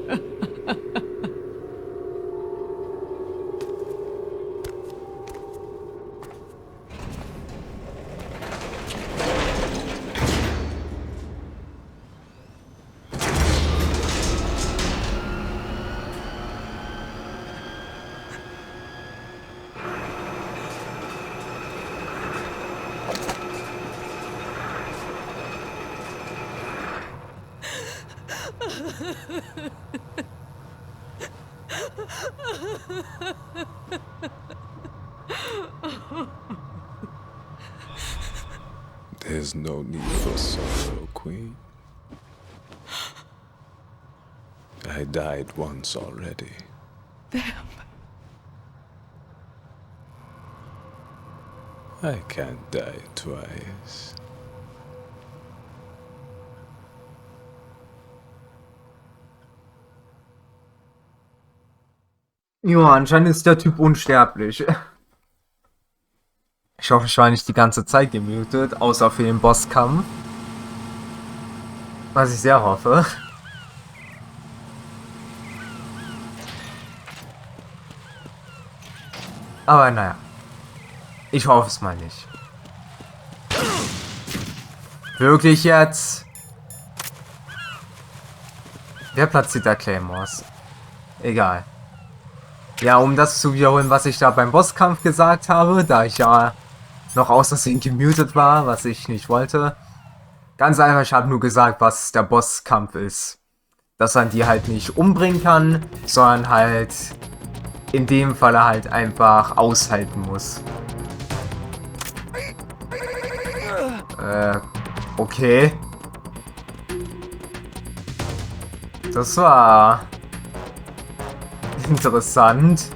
Speaker 9: There's no need for sorrow, Queen. I died once already. I can't die twice.
Speaker 1: Ja, anscheinend ist der Typ unsterblich. Ich hoffe, ich war nicht die ganze Zeit gemutet, außer für den Bosskampf. Was ich sehr hoffe. Aber naja. Ich hoffe es mal nicht. Wirklich jetzt? Wer platziert da Claymores? Egal. Ja, um das zu wiederholen, was ich da beim Bosskampf gesagt habe, da ich ja noch aus Versehen gemutet war, was ich nicht wollte. Ganz einfach, ich habe nur gesagt, was der Bosskampf ist. Dass man die halt nicht umbringen kann, sondern halt in dem Falle halt einfach aushalten muss. Okay. Das war interessant.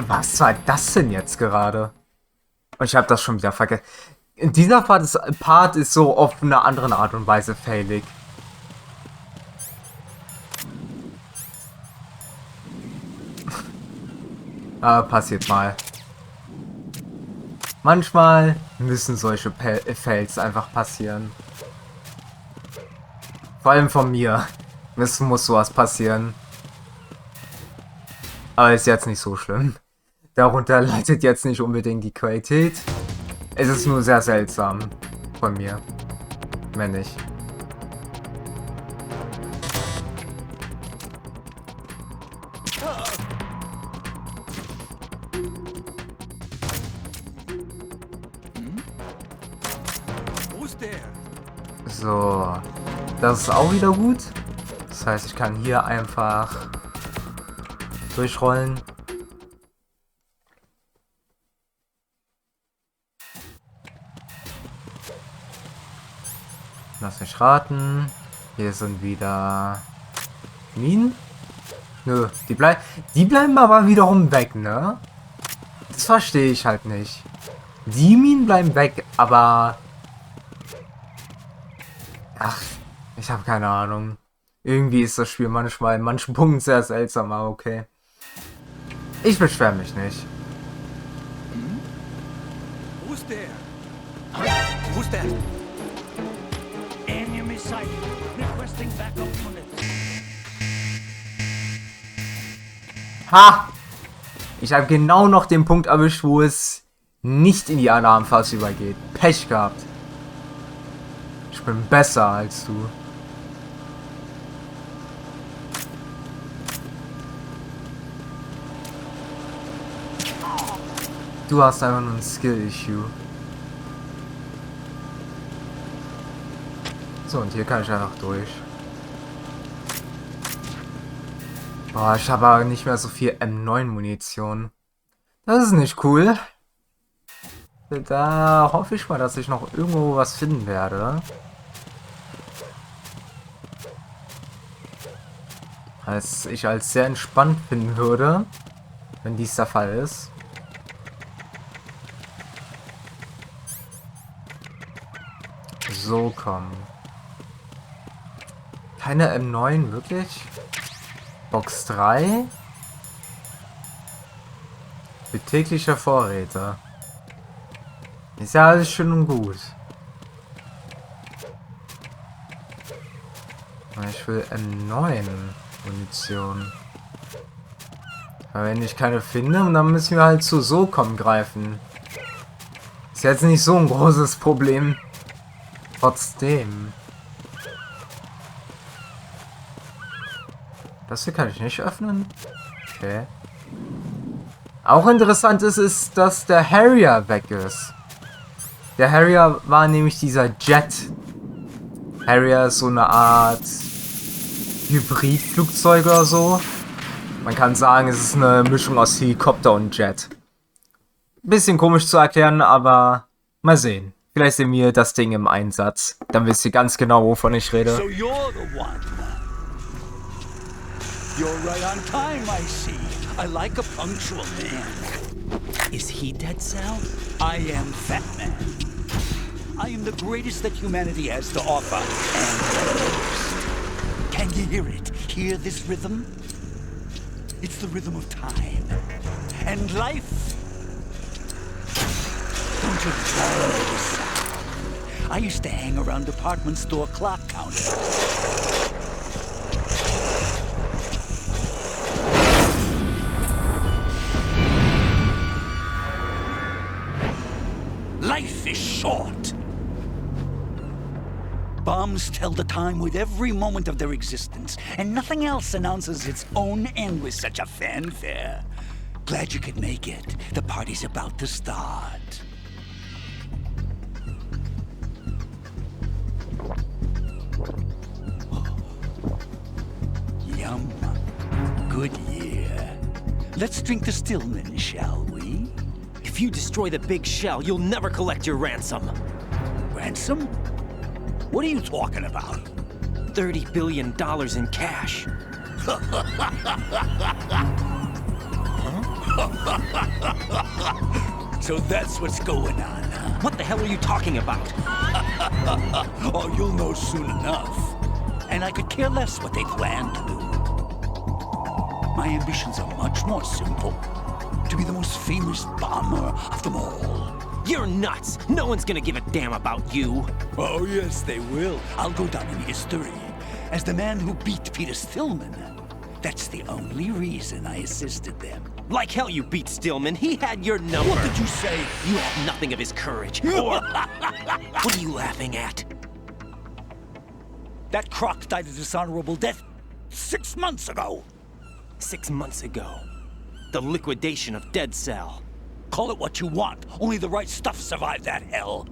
Speaker 1: Was war das denn jetzt gerade? Und ich habe das schon wieder vergessen. In dieser Part ist so auf eine andere Art und Weise failig. Aber passiert mal. Manchmal müssen solche Fails einfach passieren. Vor allem von mir. Es muss sowas passieren. Aber ist jetzt nicht so schlimm. Darunter leidet jetzt nicht unbedingt die Qualität. Es ist nur sehr seltsam von mir. Wenn nicht. So, das ist auch wieder gut. Das heißt, ich kann hier einfach durchrollen. Lass mich raten. Hier sind wieder Minen. Nö, die bleiben aber wiederum weg, ne? Das verstehe ich halt nicht. Die Minen bleiben weg, aber... Ach, ich habe keine Ahnung. Irgendwie ist das Spiel manchmal in manchen Punkten sehr seltsam, aber okay. Ich beschwere mich nicht.
Speaker 2: Who's there? Who's there? Enemy sighted. Requesting backup units.
Speaker 1: Ha! Ich habe genau noch den Punkt erwischt, wo es nicht in die Alarmphase übergeht. Pech gehabt. Ich bin besser als du. Du hast einfach nur ein Skill-Issue. So, und hier kann ich einfach durch. Boah, ich habe aber nicht mehr so viel M9-Munition. Das ist nicht cool. Da hoffe ich mal, dass ich noch irgendwo was finden werde. Was ich als sehr entspannt finden würde, wenn dies der Fall ist. So, komm. Keine M9, wirklich? Box 3? Für tägliche Vorräte. Ist ja alles schön und gut. Ich will M9 Munition. Aber wenn ich keine finde, dann müssen wir halt zu SOCOM greifen. Ist jetzt nicht so ein großes Problem. Trotzdem. Das hier kann ich nicht öffnen. Okay. Auch interessant ist, dass der Harrier weg ist. Der Harrier war nämlich dieser Jet. Harrier ist so eine Art Hybridflugzeug oder so. Man kann sagen, es ist eine Mischung aus Helikopter und Jet. Bisschen komisch zu erklären, aber mal sehen. Vielleicht sehen wir das Ding im Einsatz. Dann wisst ihr ganz genau, wovon ich rede.
Speaker 2: So you're the one. You're right on time, I see. I like a punctual man.
Speaker 10: Is he dead, Sal?
Speaker 2: I am Fatman. I am the greatest that humanity has to offer, and can you hear it? Hear this rhythm? It's the rhythm of time and life. Don't you remember this sound? I used to hang around department store clock counters. Life is short. Bombs tell the time with every moment of their existence, and nothing else announces its own end with such a fanfare. Glad you could make it. The party's about to start. Yum. Good year. Let's drink the Stillman, shall we?
Speaker 10: If you destroy the big shell, you'll never collect your ransom.
Speaker 2: Ransom? What are you talking about?
Speaker 10: $30 billion in cash.
Speaker 2: So that's what's going on, huh?
Speaker 10: What the hell are you talking about?
Speaker 2: Oh, you'll know soon enough. And I could care less what they plan to do. My ambitions are much more simple. To be the most famous bomber of them all.
Speaker 10: You're nuts! No one's gonna give a damn about you.
Speaker 2: Oh, yes, they will. I'll go down in history as the man who beat Peter Stillman. That's the only reason I assisted them.
Speaker 10: Like hell you beat Stillman. He had your number.
Speaker 2: What did you say?
Speaker 10: You have nothing of his courage. Or... What are you laughing at?
Speaker 2: That croc died a dishonorable death 6 months ago.
Speaker 10: 6 months ago. The liquidation of Dead Cell.
Speaker 2: Call it what you want. Only the right stuff survived that hell.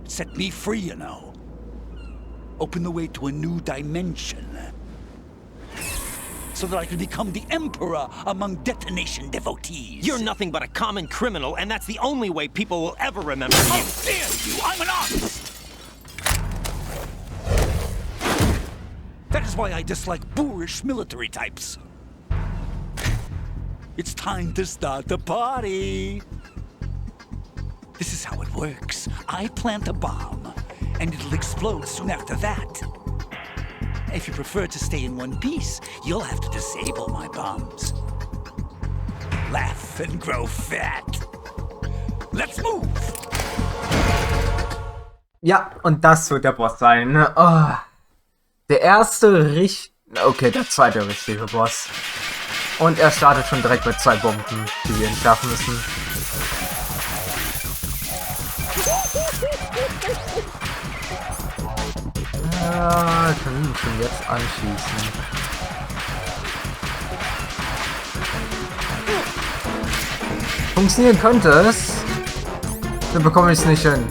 Speaker 2: It set me free, you know. Opened the way to a new dimension. So that I could become the Emperor among detonation devotees.
Speaker 10: You're nothing but a common criminal, and that's the only way people will ever remember you.
Speaker 2: How dare you! I'm an artist! That is why I dislike boorish military types. It's time to start the party. This is how it works. I plant a bomb, and it'll explode soon after that. If you prefer to stay in one piece, you'll have to disable my bombs. Laugh and grow fat. Let's move!
Speaker 1: Ja, und das wird der Boss sein. Oh. Der erste okay, der zweite richtige Boss. Und er startet schon direkt mit 2 Bomben, die wir entschärfen müssen. Ja, können ihn schon jetzt anschießen. Funktionieren könnte es. Dann bekomme ich es nicht hin.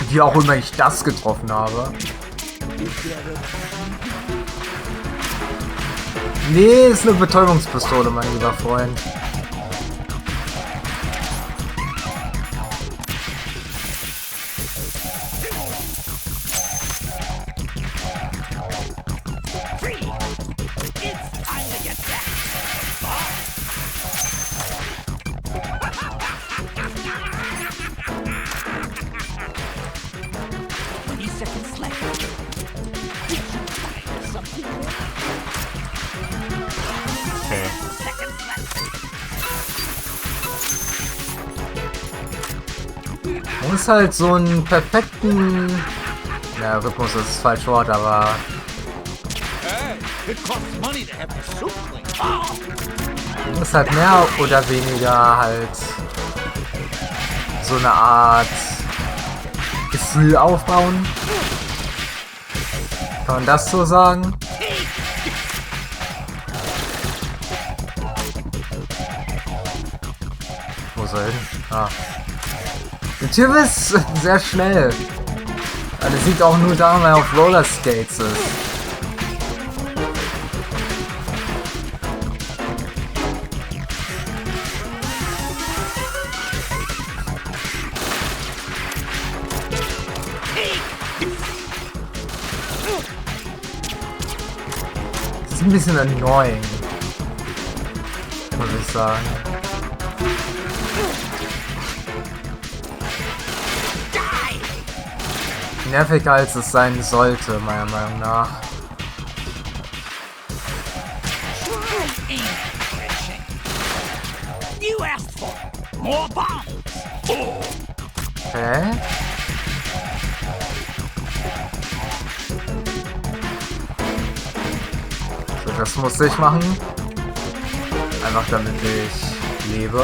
Speaker 1: Wie auch immer ich das getroffen habe. Nee, ist eine Betäubungspistole, mein lieber Freund. Man muss halt so einen perfekten... Ja, Rhythmus ist das falsche Wort, aber... Man muss halt mehr oder weniger halt so eine Art Gefühl aufbauen. Kann man das so sagen? Wo soll hin? Ah. Der Typ ist sehr schnell. Aber der sieht auch nur da, weil er auf Rollerskates ist. Das ist ein bisschen annoying, muss ich sagen. Nerviger als es sein sollte, meiner Meinung nach. Hä? So, das musste ich machen. Einfach damit ich lebe.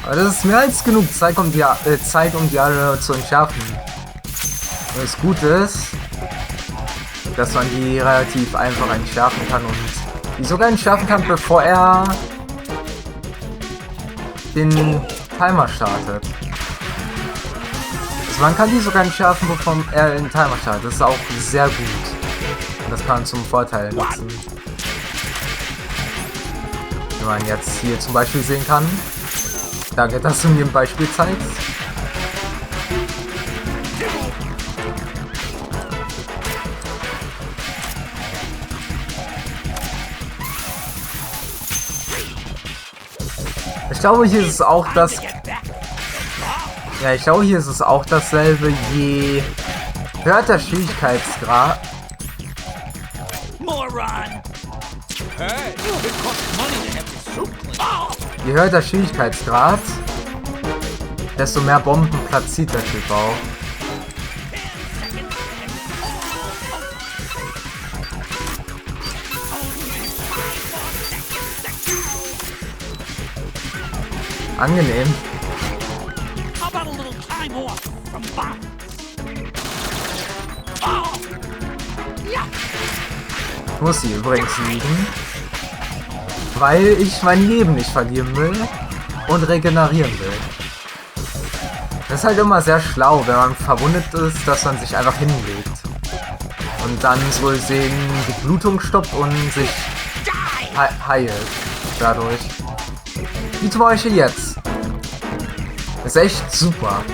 Speaker 1: Aber das ist mehr als genug Zeit, um die alle zu entschärfen. Und das Gute ist, dass man die relativ einfach entschärfen kann und die sogar entschärfen kann, bevor er den Timer startet. Also man kann die sogar entschärfen, bevor er den Timer startet. Das ist auch sehr gut. Und das kann man zum Vorteil nutzen. Wie man jetzt hier zum Beispiel sehen kann. Danke, dass du mir ein Beispiel zeigst. Ich glaube, hier ist es auch das... Ja, ich glaube, hier ist es auch dasselbe, je höher der Schwierigkeitsgrad... Je höher der Schwierigkeitsgrad, desto mehr Bomben platziert der Typ auch. Angenehm. Ich muss sie übrigens liegen, weil ich mein Leben nicht verlieren will und regenerieren will. Das ist halt immer sehr schlau, wenn man verwundet ist, dass man sich einfach hinlegt. Und dann so sehen, die Blutung stoppt und sich heilt dadurch. Wie zum Beispiel jetzt. Das ist echt super.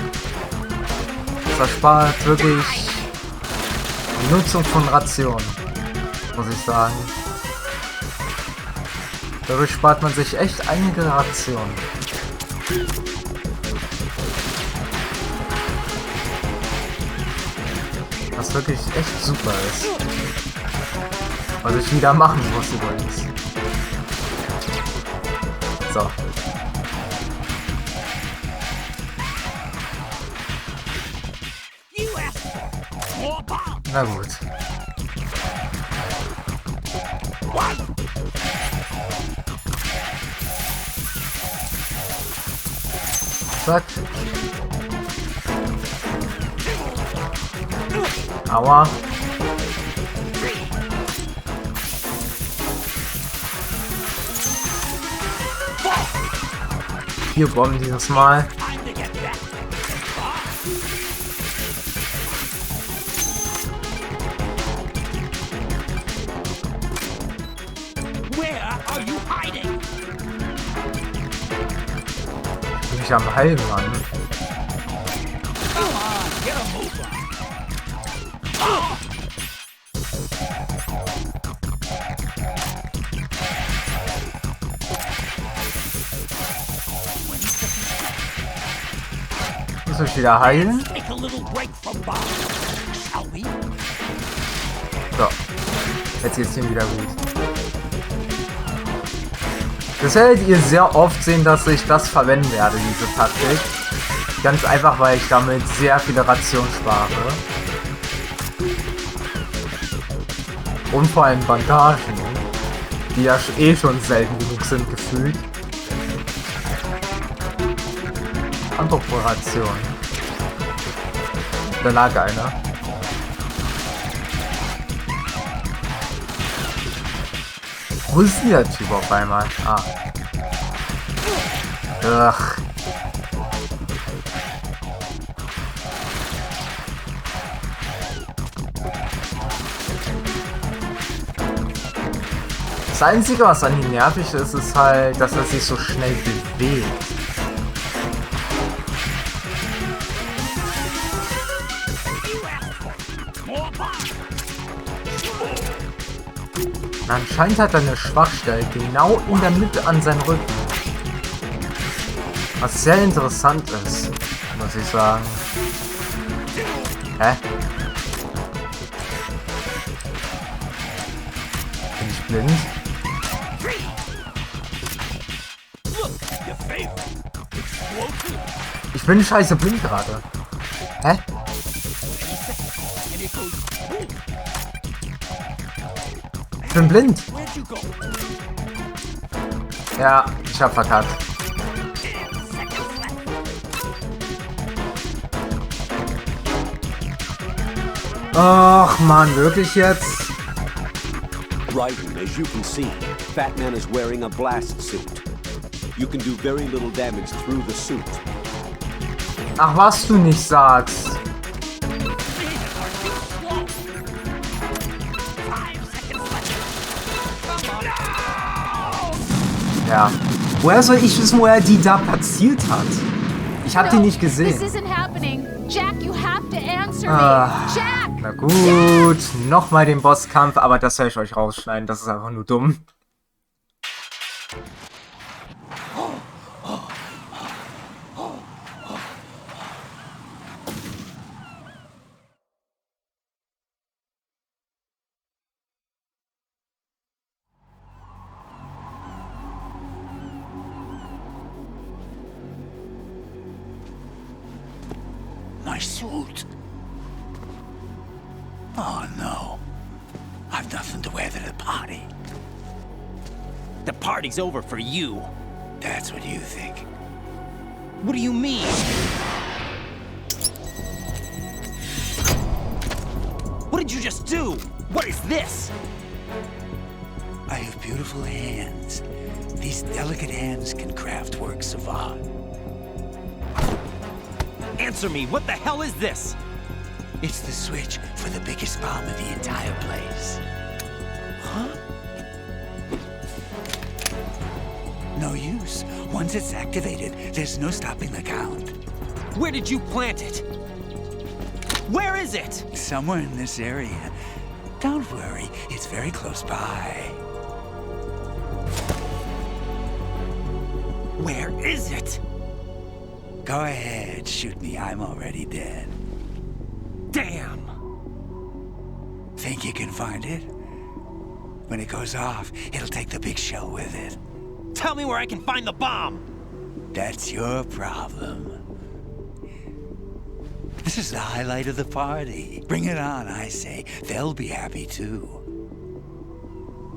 Speaker 1: Das erspart wirklich die Nutzung von Rationen, muss ich sagen. Dadurch spart man sich echt einige Rationen. Was wirklich echt super ist. Was ich wieder machen muss übrigens. So. Na gut. Zack. Aua. Hier bomben dieses Mal. Bin ich am Heilen, Mann. Muss ich wieder heilen? So. Jetzt geht's ihm wieder gut. Das werdet ihr sehr oft sehen, dass ich das verwenden werde, diese Taktik. Ganz einfach, weil ich damit sehr viele Rationen spare. Und vor allem Bandagen, die ja eh schon selten genug sind, gefühlt. Antiporation. Da lag einer. Wo ist denn der Typ auf einmal? Ah. Ugh. Das Einzige, was an ihm nervig ist, ist halt, dass er sich so schnell bewegt. Anscheinend hat er eine Schwachstelle genau in der Mitte an seinem Rücken. Was sehr interessant ist, muss ich sagen. Hä? Bin ich blind? Ich bin scheiße blind gerade. Hä? Ich bin blind. Ja, ich hab verkackt. Ach man, wirklich jetzt?
Speaker 7: Right, as you can see, Fatman is wearing a blast suit. You can do very little damage through the suit.
Speaker 1: Ach, was du nicht sagst. Ja. Woher soll ich wissen, wo er die da platziert hat? Ich hab die nicht gesehen. Na gut, nochmal den Bosskampf, aber das soll ich euch rausschneiden. Das ist einfach nur dumm.
Speaker 2: My suit. Oh no. I've nothing to wear to the party.
Speaker 10: The party's over for you.
Speaker 2: That's what you think.
Speaker 10: What do you mean? What did you just do? What is this?
Speaker 2: I have beautiful hands. These delicate hands can craft works of art.
Speaker 10: Answer me, what the hell is this?
Speaker 2: It's the switch for the biggest bomb in the entire place.
Speaker 10: Huh?
Speaker 2: No use. Once it's activated, there's no stopping the count.
Speaker 10: Where did you plant it? Where is it?
Speaker 2: Somewhere in this area. Don't worry, it's very close by.
Speaker 10: Where is it?
Speaker 2: Go ahead, shoot me. I'm already dead.
Speaker 10: Damn!
Speaker 2: Think you can find it? When it goes off, it'll take the big shell with it.
Speaker 10: Tell me where I can find the bomb!
Speaker 2: That's your problem. This is the highlight of the party. Bring it on, I say. They'll be happy too.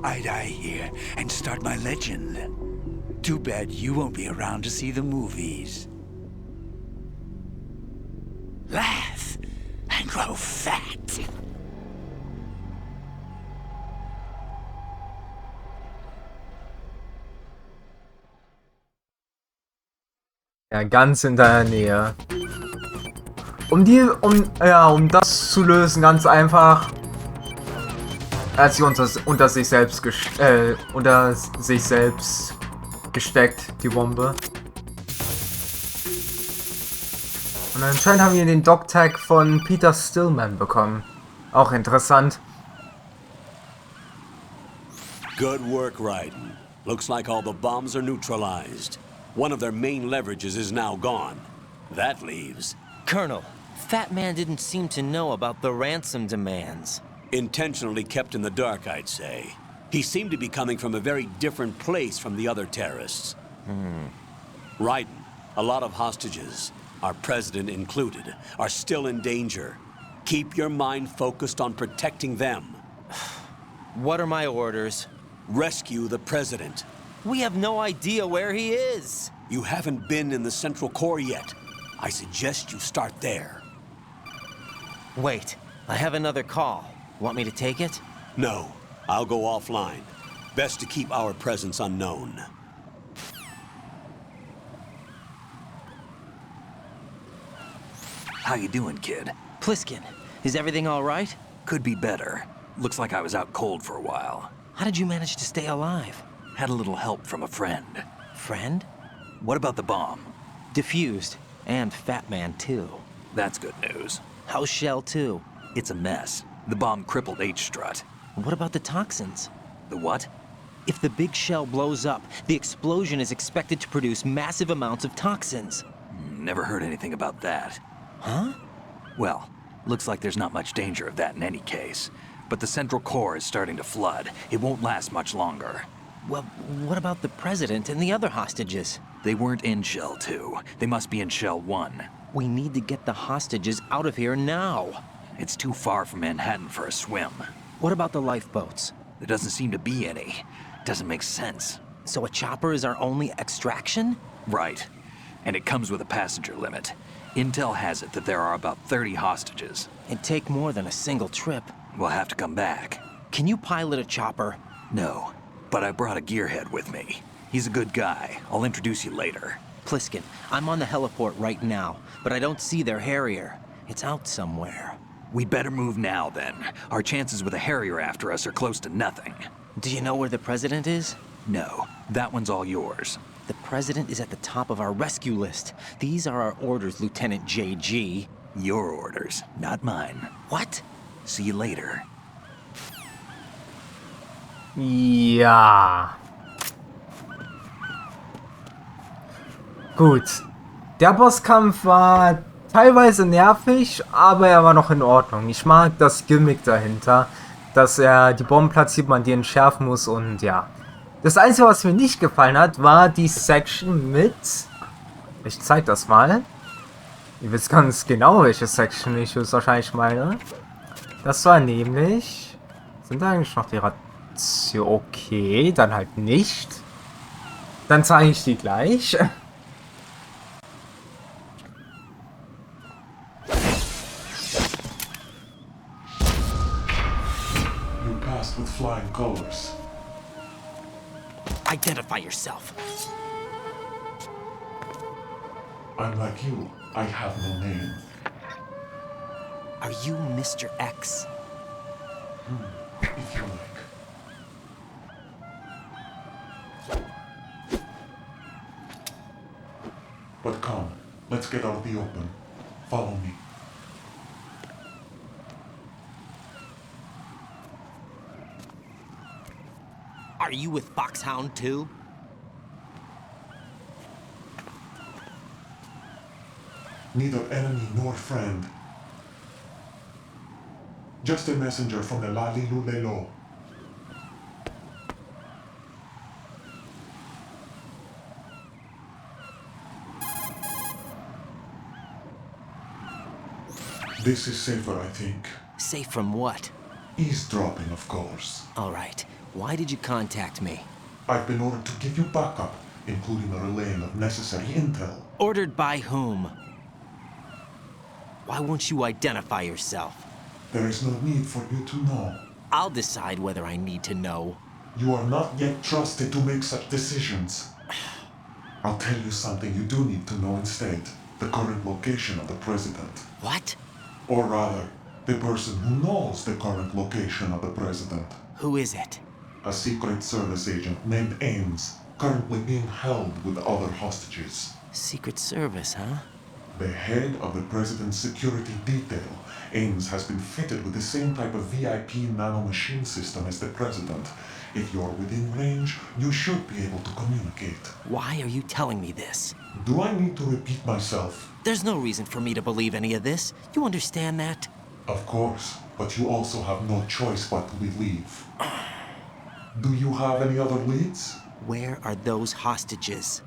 Speaker 2: I die here and start my legend. Too bad you won't be around to see the movies. Laugh and grow fat.
Speaker 1: Ja, ganz in der Nähe. Um das zu lösen, ganz einfach. Er hat sie unter sich selbst gesteckt, die Bombe. Und anscheinend haben wir den Dog-Tag von Peter Stillman bekommen. Auch interessant.
Speaker 7: Good work, Raiden. Looks like all the bombs are neutralized. One of their main leverages is now gone. That leaves...
Speaker 4: Colonel, Fatman didn't seem to know about the ransom demands.
Speaker 7: Intentionally kept in the dark, I'd say. He seemed to be coming from a very different place from the other terrorists. Raiden, a lot of hostages, our president included, are still in danger. Keep your mind focused on protecting them.
Speaker 4: What are my orders?
Speaker 7: Rescue the president.
Speaker 4: We have no idea where he is.
Speaker 7: You haven't been in the Central Core yet. I suggest you start there.
Speaker 4: Wait, I have another call. Want me to take it?
Speaker 7: No, I'll go offline. Best to keep our presence unknown.
Speaker 6: How you doing, kid?
Speaker 4: Pliskin, is everything all right?
Speaker 6: Could be better. Looks like I was out cold for a while.
Speaker 4: How did you manage to stay alive?
Speaker 6: Had a little help from a friend.
Speaker 4: Friend?
Speaker 6: What about the bomb?
Speaker 4: Diffused. And Fatman, too.
Speaker 6: That's good news.
Speaker 4: How's Shell 2?
Speaker 6: It's a mess. The bomb crippled H-strut.
Speaker 4: What about the toxins?
Speaker 6: The what?
Speaker 4: If the big shell blows up, the explosion is expected to produce massive amounts of toxins.
Speaker 6: Never heard anything about that.
Speaker 4: Huh?
Speaker 6: Well, looks like there's not much danger of that in any case. But the Central Core is starting to flood. It won't last much longer.
Speaker 4: Well, what about the president and the other hostages?
Speaker 6: They weren't in Shell 2. They must be in Shell 1.
Speaker 4: We need to get the hostages out of here now.
Speaker 6: It's too far from Manhattan for a swim.
Speaker 4: What about the lifeboats?
Speaker 6: There doesn't seem to be any. Doesn't make sense.
Speaker 4: So a chopper is our only extraction?
Speaker 6: Right. And it comes with a passenger limit. Intel has it that there are about 30 hostages.
Speaker 4: It'd take more than a single trip.
Speaker 6: We'll have to come back.
Speaker 4: Can you pilot a chopper?
Speaker 6: No, but I brought a gearhead with me. He's a good guy. I'll introduce you later.
Speaker 4: Pliskin, I'm on the heliport right now, but I don't see their Harrier. It's out somewhere.
Speaker 6: We'd better move now, then. Our chances with a Harrier after us are close to nothing.
Speaker 4: Do you know where the president is?
Speaker 6: No, that one's all yours.
Speaker 4: The president is at the top of our rescue list. These are our orders, Lieutenant JG.
Speaker 6: Your orders, not mine.
Speaker 4: What?
Speaker 6: See you later.
Speaker 1: Ja. Gut. Der Bosskampf war teilweise nervig, aber er war noch in Ordnung. Ich mag das Gimmick dahinter, dass er die Bomben platziert, man die entschärfen muss und ja. Das Einzige, was mir nicht gefallen hat, war die Section mit... Ich zeig das mal. Ihr wisst ganz genau, welche Section ich wahrscheinlich meine. Das war nämlich... Sind da eigentlich noch die Ration? Okay, dann halt nicht. Dann zeige ich die gleich.
Speaker 11: You passed with flying colors.
Speaker 10: Identify yourself.
Speaker 11: I'm like you. I have no name.
Speaker 10: Are you Mr. X?
Speaker 11: If you like. But come, let's get out of the open. Follow me.
Speaker 10: Are you with Foxhound too?
Speaker 11: Neither enemy nor friend. Just a messenger from the Lalilulelo. This is safer, I think.
Speaker 10: Safe from what?
Speaker 11: Eavesdropping, of course.
Speaker 10: All right. Why did you contact me?
Speaker 11: I've been ordered to give you backup, including the relaying of necessary intel.
Speaker 10: Ordered by whom? Why won't you identify yourself?
Speaker 11: There is no need for you to know.
Speaker 10: I'll decide whether I need to know.
Speaker 11: You are not yet trusted to make such decisions. I'll tell you something you do need to know instead. The current location of the president.
Speaker 10: What?
Speaker 11: Or rather, the person who knows the current location of the president.
Speaker 10: Who is it?
Speaker 11: A Secret Service agent named Ames, currently being held with other hostages.
Speaker 10: Secret Service, huh?
Speaker 11: The head of the president's security detail, Ames, has been fitted with the same type of VIP nanomachine system as the president. If you're within range, you should be able to communicate.
Speaker 10: Why are you telling me this?
Speaker 11: Do I need to repeat myself?
Speaker 10: There's no reason for me to believe any of this. You understand that?
Speaker 11: Of course, but you also have no choice but to believe. Do you have any other leads?
Speaker 10: Where are those hostages?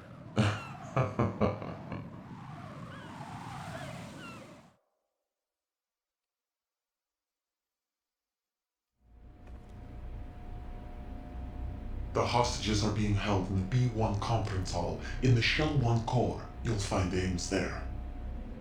Speaker 11: The hostages are being held in the B1 conference hall in the Shell 1 core. You'll find Ames there.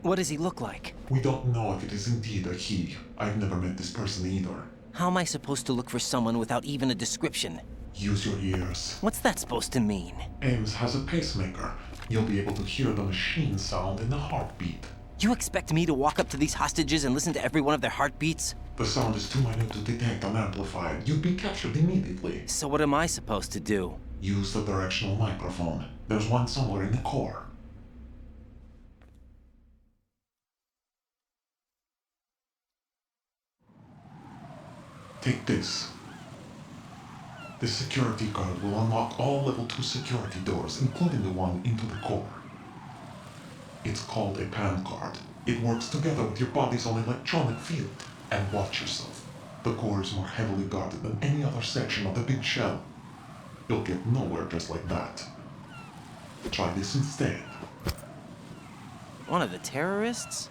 Speaker 10: What does he look like?
Speaker 11: We don't know if it is indeed a he. I've never met this person either.
Speaker 10: How am I supposed to look for someone without even a description?
Speaker 11: Use your ears.
Speaker 10: What's that supposed to mean?
Speaker 11: Ames has a pacemaker. You'll be able to hear the machine sound in the heartbeat.
Speaker 10: You expect me to walk up to these hostages and listen to every one of their heartbeats?
Speaker 11: The sound is too minute to detect unamplified. You'd be captured immediately.
Speaker 10: So what am I supposed to do?
Speaker 11: Use the directional microphone. There's one somewhere in the core. Take this. This security card will unlock all level 2 security doors, including the one into the core. It's called a PAN card. It works together with your body's own electronic field. And watch yourself. The core is more heavily guarded than any other section of the big shell. You'll get nowhere just like that. Try this instead.
Speaker 10: One of the terrorists?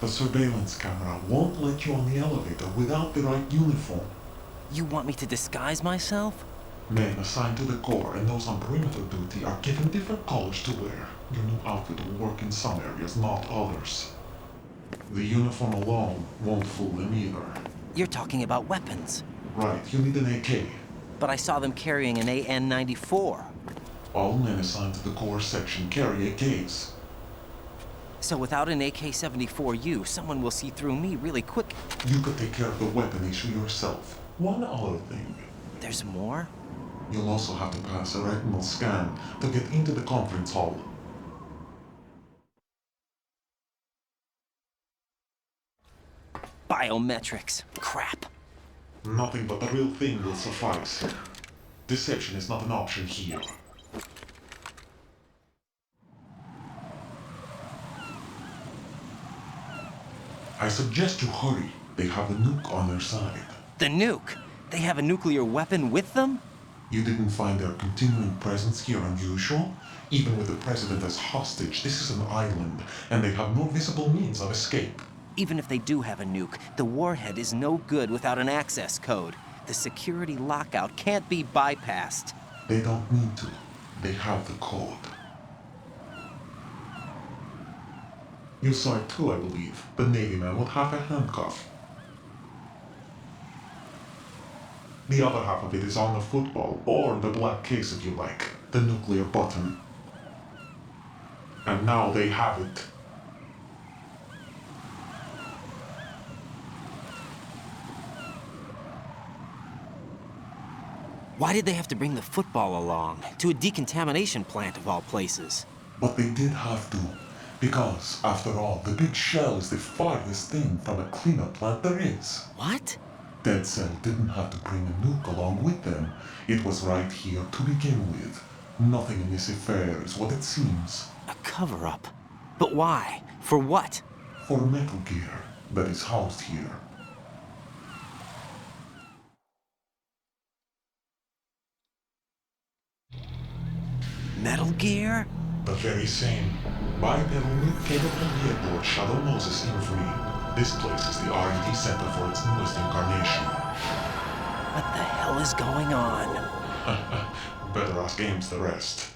Speaker 11: The surveillance camera won't let you on the elevator without the right uniform.
Speaker 10: You want me to disguise myself?
Speaker 11: Men assigned to the core and those on perimeter duty are given different colors to wear. Your new outfit will work in some areas, not others. The uniform alone won't fool them either.
Speaker 10: You're talking about weapons.
Speaker 11: Right, you need an AK.
Speaker 10: But I saw them carrying an AN-94.
Speaker 11: All men assigned to the core section carry AKs.
Speaker 10: So without an AK-74U, someone will see through me really quick.
Speaker 11: You could take care of the weapon issue yourself. One other thing.
Speaker 10: There's more?
Speaker 11: You'll also have to pass a retinal scan to get into the conference hall.
Speaker 10: Biometrics. Crap.
Speaker 11: Nothing but the real thing will suffice. Deception is not an option here. I suggest you hurry. They have a nuke on their side.
Speaker 10: The nuke? They have a nuclear weapon with them?
Speaker 11: You didn't find their continuing presence here unusual? Even with the president as hostage, this is an island, and they have no visible means of escape.
Speaker 10: Even if they do have a nuke, the warhead is no good without an access code. The security lockout can't be bypassed.
Speaker 11: They don't need to. They have the code. You saw it too, I believe. The Navy man with half a handcuff. The other half of it is on the football, or the black case if you like. The nuclear button. And now they have it.
Speaker 10: Why did they have to bring the football along? To a decontamination plant of all places.
Speaker 11: But they did have to. Because, after all, the big shell is the farthest thing from a cleanup plant there is.
Speaker 10: What?
Speaker 11: Dead Cell didn't have to bring a nuke along with them. It was right here to begin with. Nothing in this affair is what it seems.
Speaker 10: A cover-up? But why? For what?
Speaker 11: For Metal Gear that is housed here.
Speaker 10: Metal Gear?
Speaker 11: The very same. Bipedal nuke-capable headboard Shadow Moses Infamy. This place is the R&D center for its newest incarnation.
Speaker 10: What the hell is going on?
Speaker 11: Better ask Ames the rest.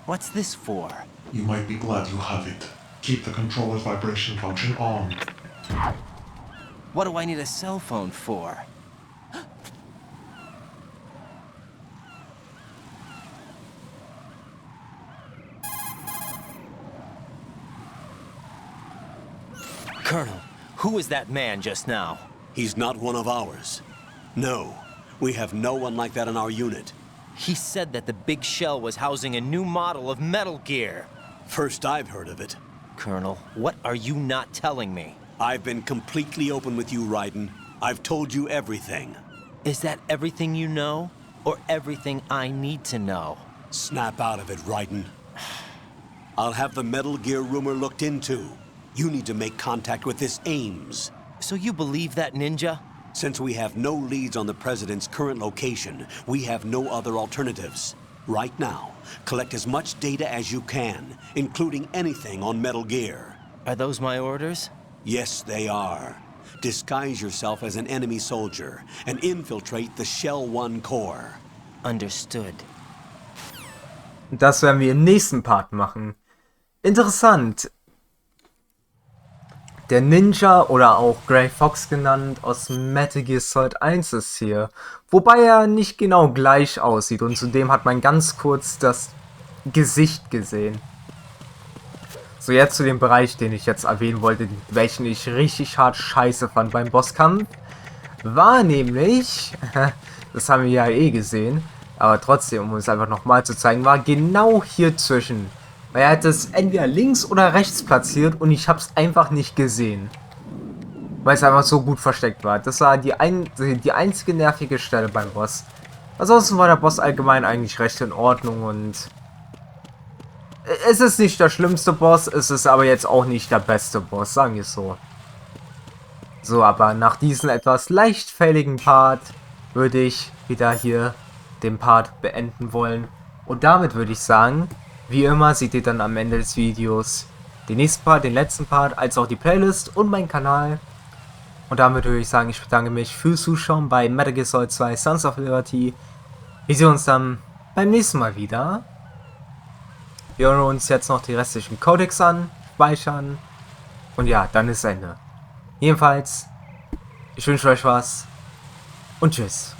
Speaker 10: What's this for?
Speaker 11: You might be glad you have it. Keep the controller's vibration function on.
Speaker 10: What do I need a cell phone for? Colonel, who was that man just now?
Speaker 7: He's not one of ours. No, we have no one like that in our unit.
Speaker 10: He said that the big shell was housing a new model of Metal Gear.
Speaker 7: First I've heard of it.
Speaker 10: Colonel, what are you not telling me?
Speaker 7: I've been completely open with you, Raiden. I've told you everything.
Speaker 10: Is that everything you know? Or everything I need to know?
Speaker 7: Snap out of it, Raiden. I'll have the Metal Gear rumor looked into. You need to make contact with this Ames.
Speaker 10: So you believe that ninja?
Speaker 7: Since we have no leads on the President's current location, we have no other alternatives. Right now, collect as much data as you can, including anything on Metal Gear.
Speaker 10: Are those my orders?
Speaker 7: Yes, they are. Disguise yourself as an enemy soldier and infiltrate the Shell 1 core.
Speaker 10: Understood.
Speaker 1: Das werden wir im nächsten Part machen. Interessant. Der Ninja, oder auch Grey Fox genannt, aus Metal Gear Solid 1 ist hier. Wobei er nicht genau gleich aussieht und zudem hat man ganz kurz das Gesicht gesehen. So, jetzt zu dem Bereich, den ich jetzt erwähnen wollte, welchen ich richtig hart scheiße fand beim Bosskampf. War nämlich, das haben wir ja eh gesehen, aber trotzdem, um es einfach nochmal zu zeigen, war genau hier zwischen. Weil er hat es entweder links oder rechts platziert und ich habe es einfach nicht gesehen. Weil es einfach so gut versteckt war. Das war die einzige nervige Stelle beim Boss. Ansonsten war der Boss allgemein eigentlich recht in Ordnung und... Es ist nicht der schlimmste Boss, es ist aber jetzt auch nicht der beste Boss, sagen wir es so. So, aber nach diesem etwas leichtfälligen Part würde ich wieder hier den Part beenden wollen. Und damit würde ich sagen... Wie immer seht ihr dann am Ende des Videos den nächsten Part, den letzten Part, als auch die Playlist und meinen Kanal. Und damit würde ich sagen, ich bedanke mich fürs Zuschauen bei Metal Gear Solid 2 Sons of Liberty. Wir sehen uns dann beim nächsten Mal wieder. Wir hören uns jetzt noch die restlichen Codecs an, speichern und ja, dann ist Ende. Jedenfalls, ich wünsche euch was und tschüss.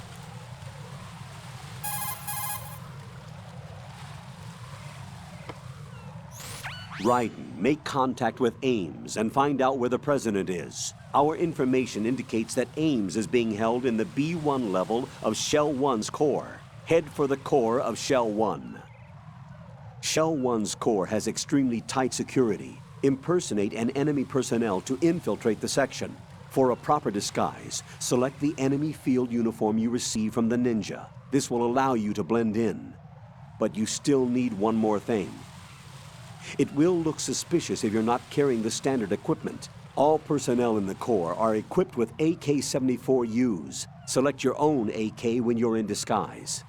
Speaker 7: Raiden, make contact with Ames and find out where the President is. Our information indicates that Ames is being held in the B1 level of Shell 1's core. Head for the core of Shell 1. Shell 1's core has extremely tight security. Impersonate an enemy personnel to infiltrate the section. For a proper disguise, select the enemy field uniform you receive from the ninja. This will allow you to blend in. But you still need one more thing. It will look suspicious if you're not carrying the standard equipment. All personnel in the Corps are equipped with AK-74Us. Select your own AK when you're in disguise.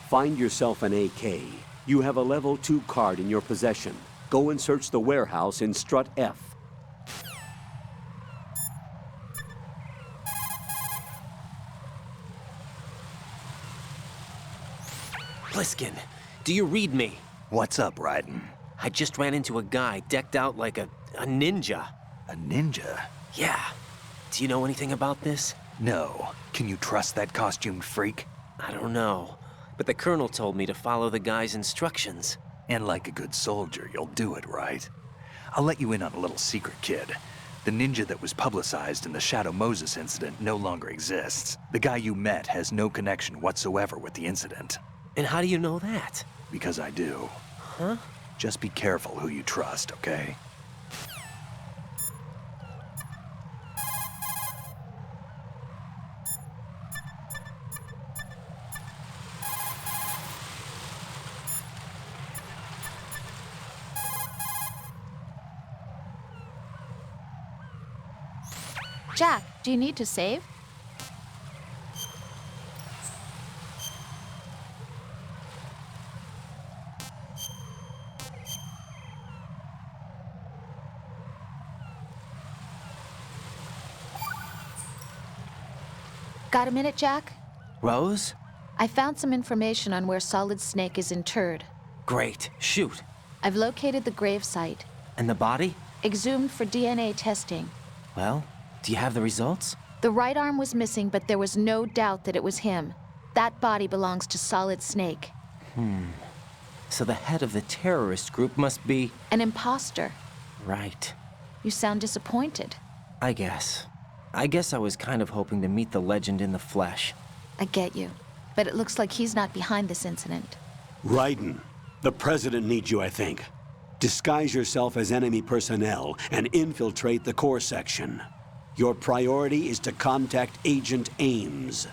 Speaker 7: Find yourself an AK. You have a level 2 card in your possession. Go and search the warehouse in Strut F.
Speaker 10: Pliskin, do you read me?
Speaker 6: What's up, Raiden?
Speaker 10: I just ran into a guy decked out like a ninja.
Speaker 6: A ninja?
Speaker 10: Yeah. Do you know anything about this?
Speaker 6: No. Can you trust that costumed freak?
Speaker 10: I don't know. But the colonel told me to follow the guy's instructions.
Speaker 6: And like a good soldier, you'll do it, right? I'll let you in on a little secret, kid. The ninja that was publicized in the Shadow Moses incident no longer exists. The guy you met has no connection whatsoever with the incident.
Speaker 10: And how do you know that?
Speaker 6: Because I do.
Speaker 10: Huh?
Speaker 6: Just be careful who you trust, okay?
Speaker 3: Jack, do you need to save? Got a minute, Jack?
Speaker 10: Rose?
Speaker 3: I found some information on where Solid Snake is interred.
Speaker 10: Great. Shoot.
Speaker 3: I've located the grave site.
Speaker 10: And the body?
Speaker 3: Exhumed for DNA testing.
Speaker 10: Well, do you have the results?
Speaker 3: The right arm was missing, but there was no doubt that it was him. That body belongs to Solid Snake.
Speaker 10: So the head of the terrorist group must be...
Speaker 3: An imposter.
Speaker 10: Right.
Speaker 3: You sound disappointed.
Speaker 10: I guess I was kind of hoping to meet the legend in the flesh.
Speaker 3: I get you. But it looks like he's not behind this incident.
Speaker 7: Raiden, the president needs you, I think. Disguise yourself as enemy personnel and infiltrate the core section. Your priority is to contact Agent Ames.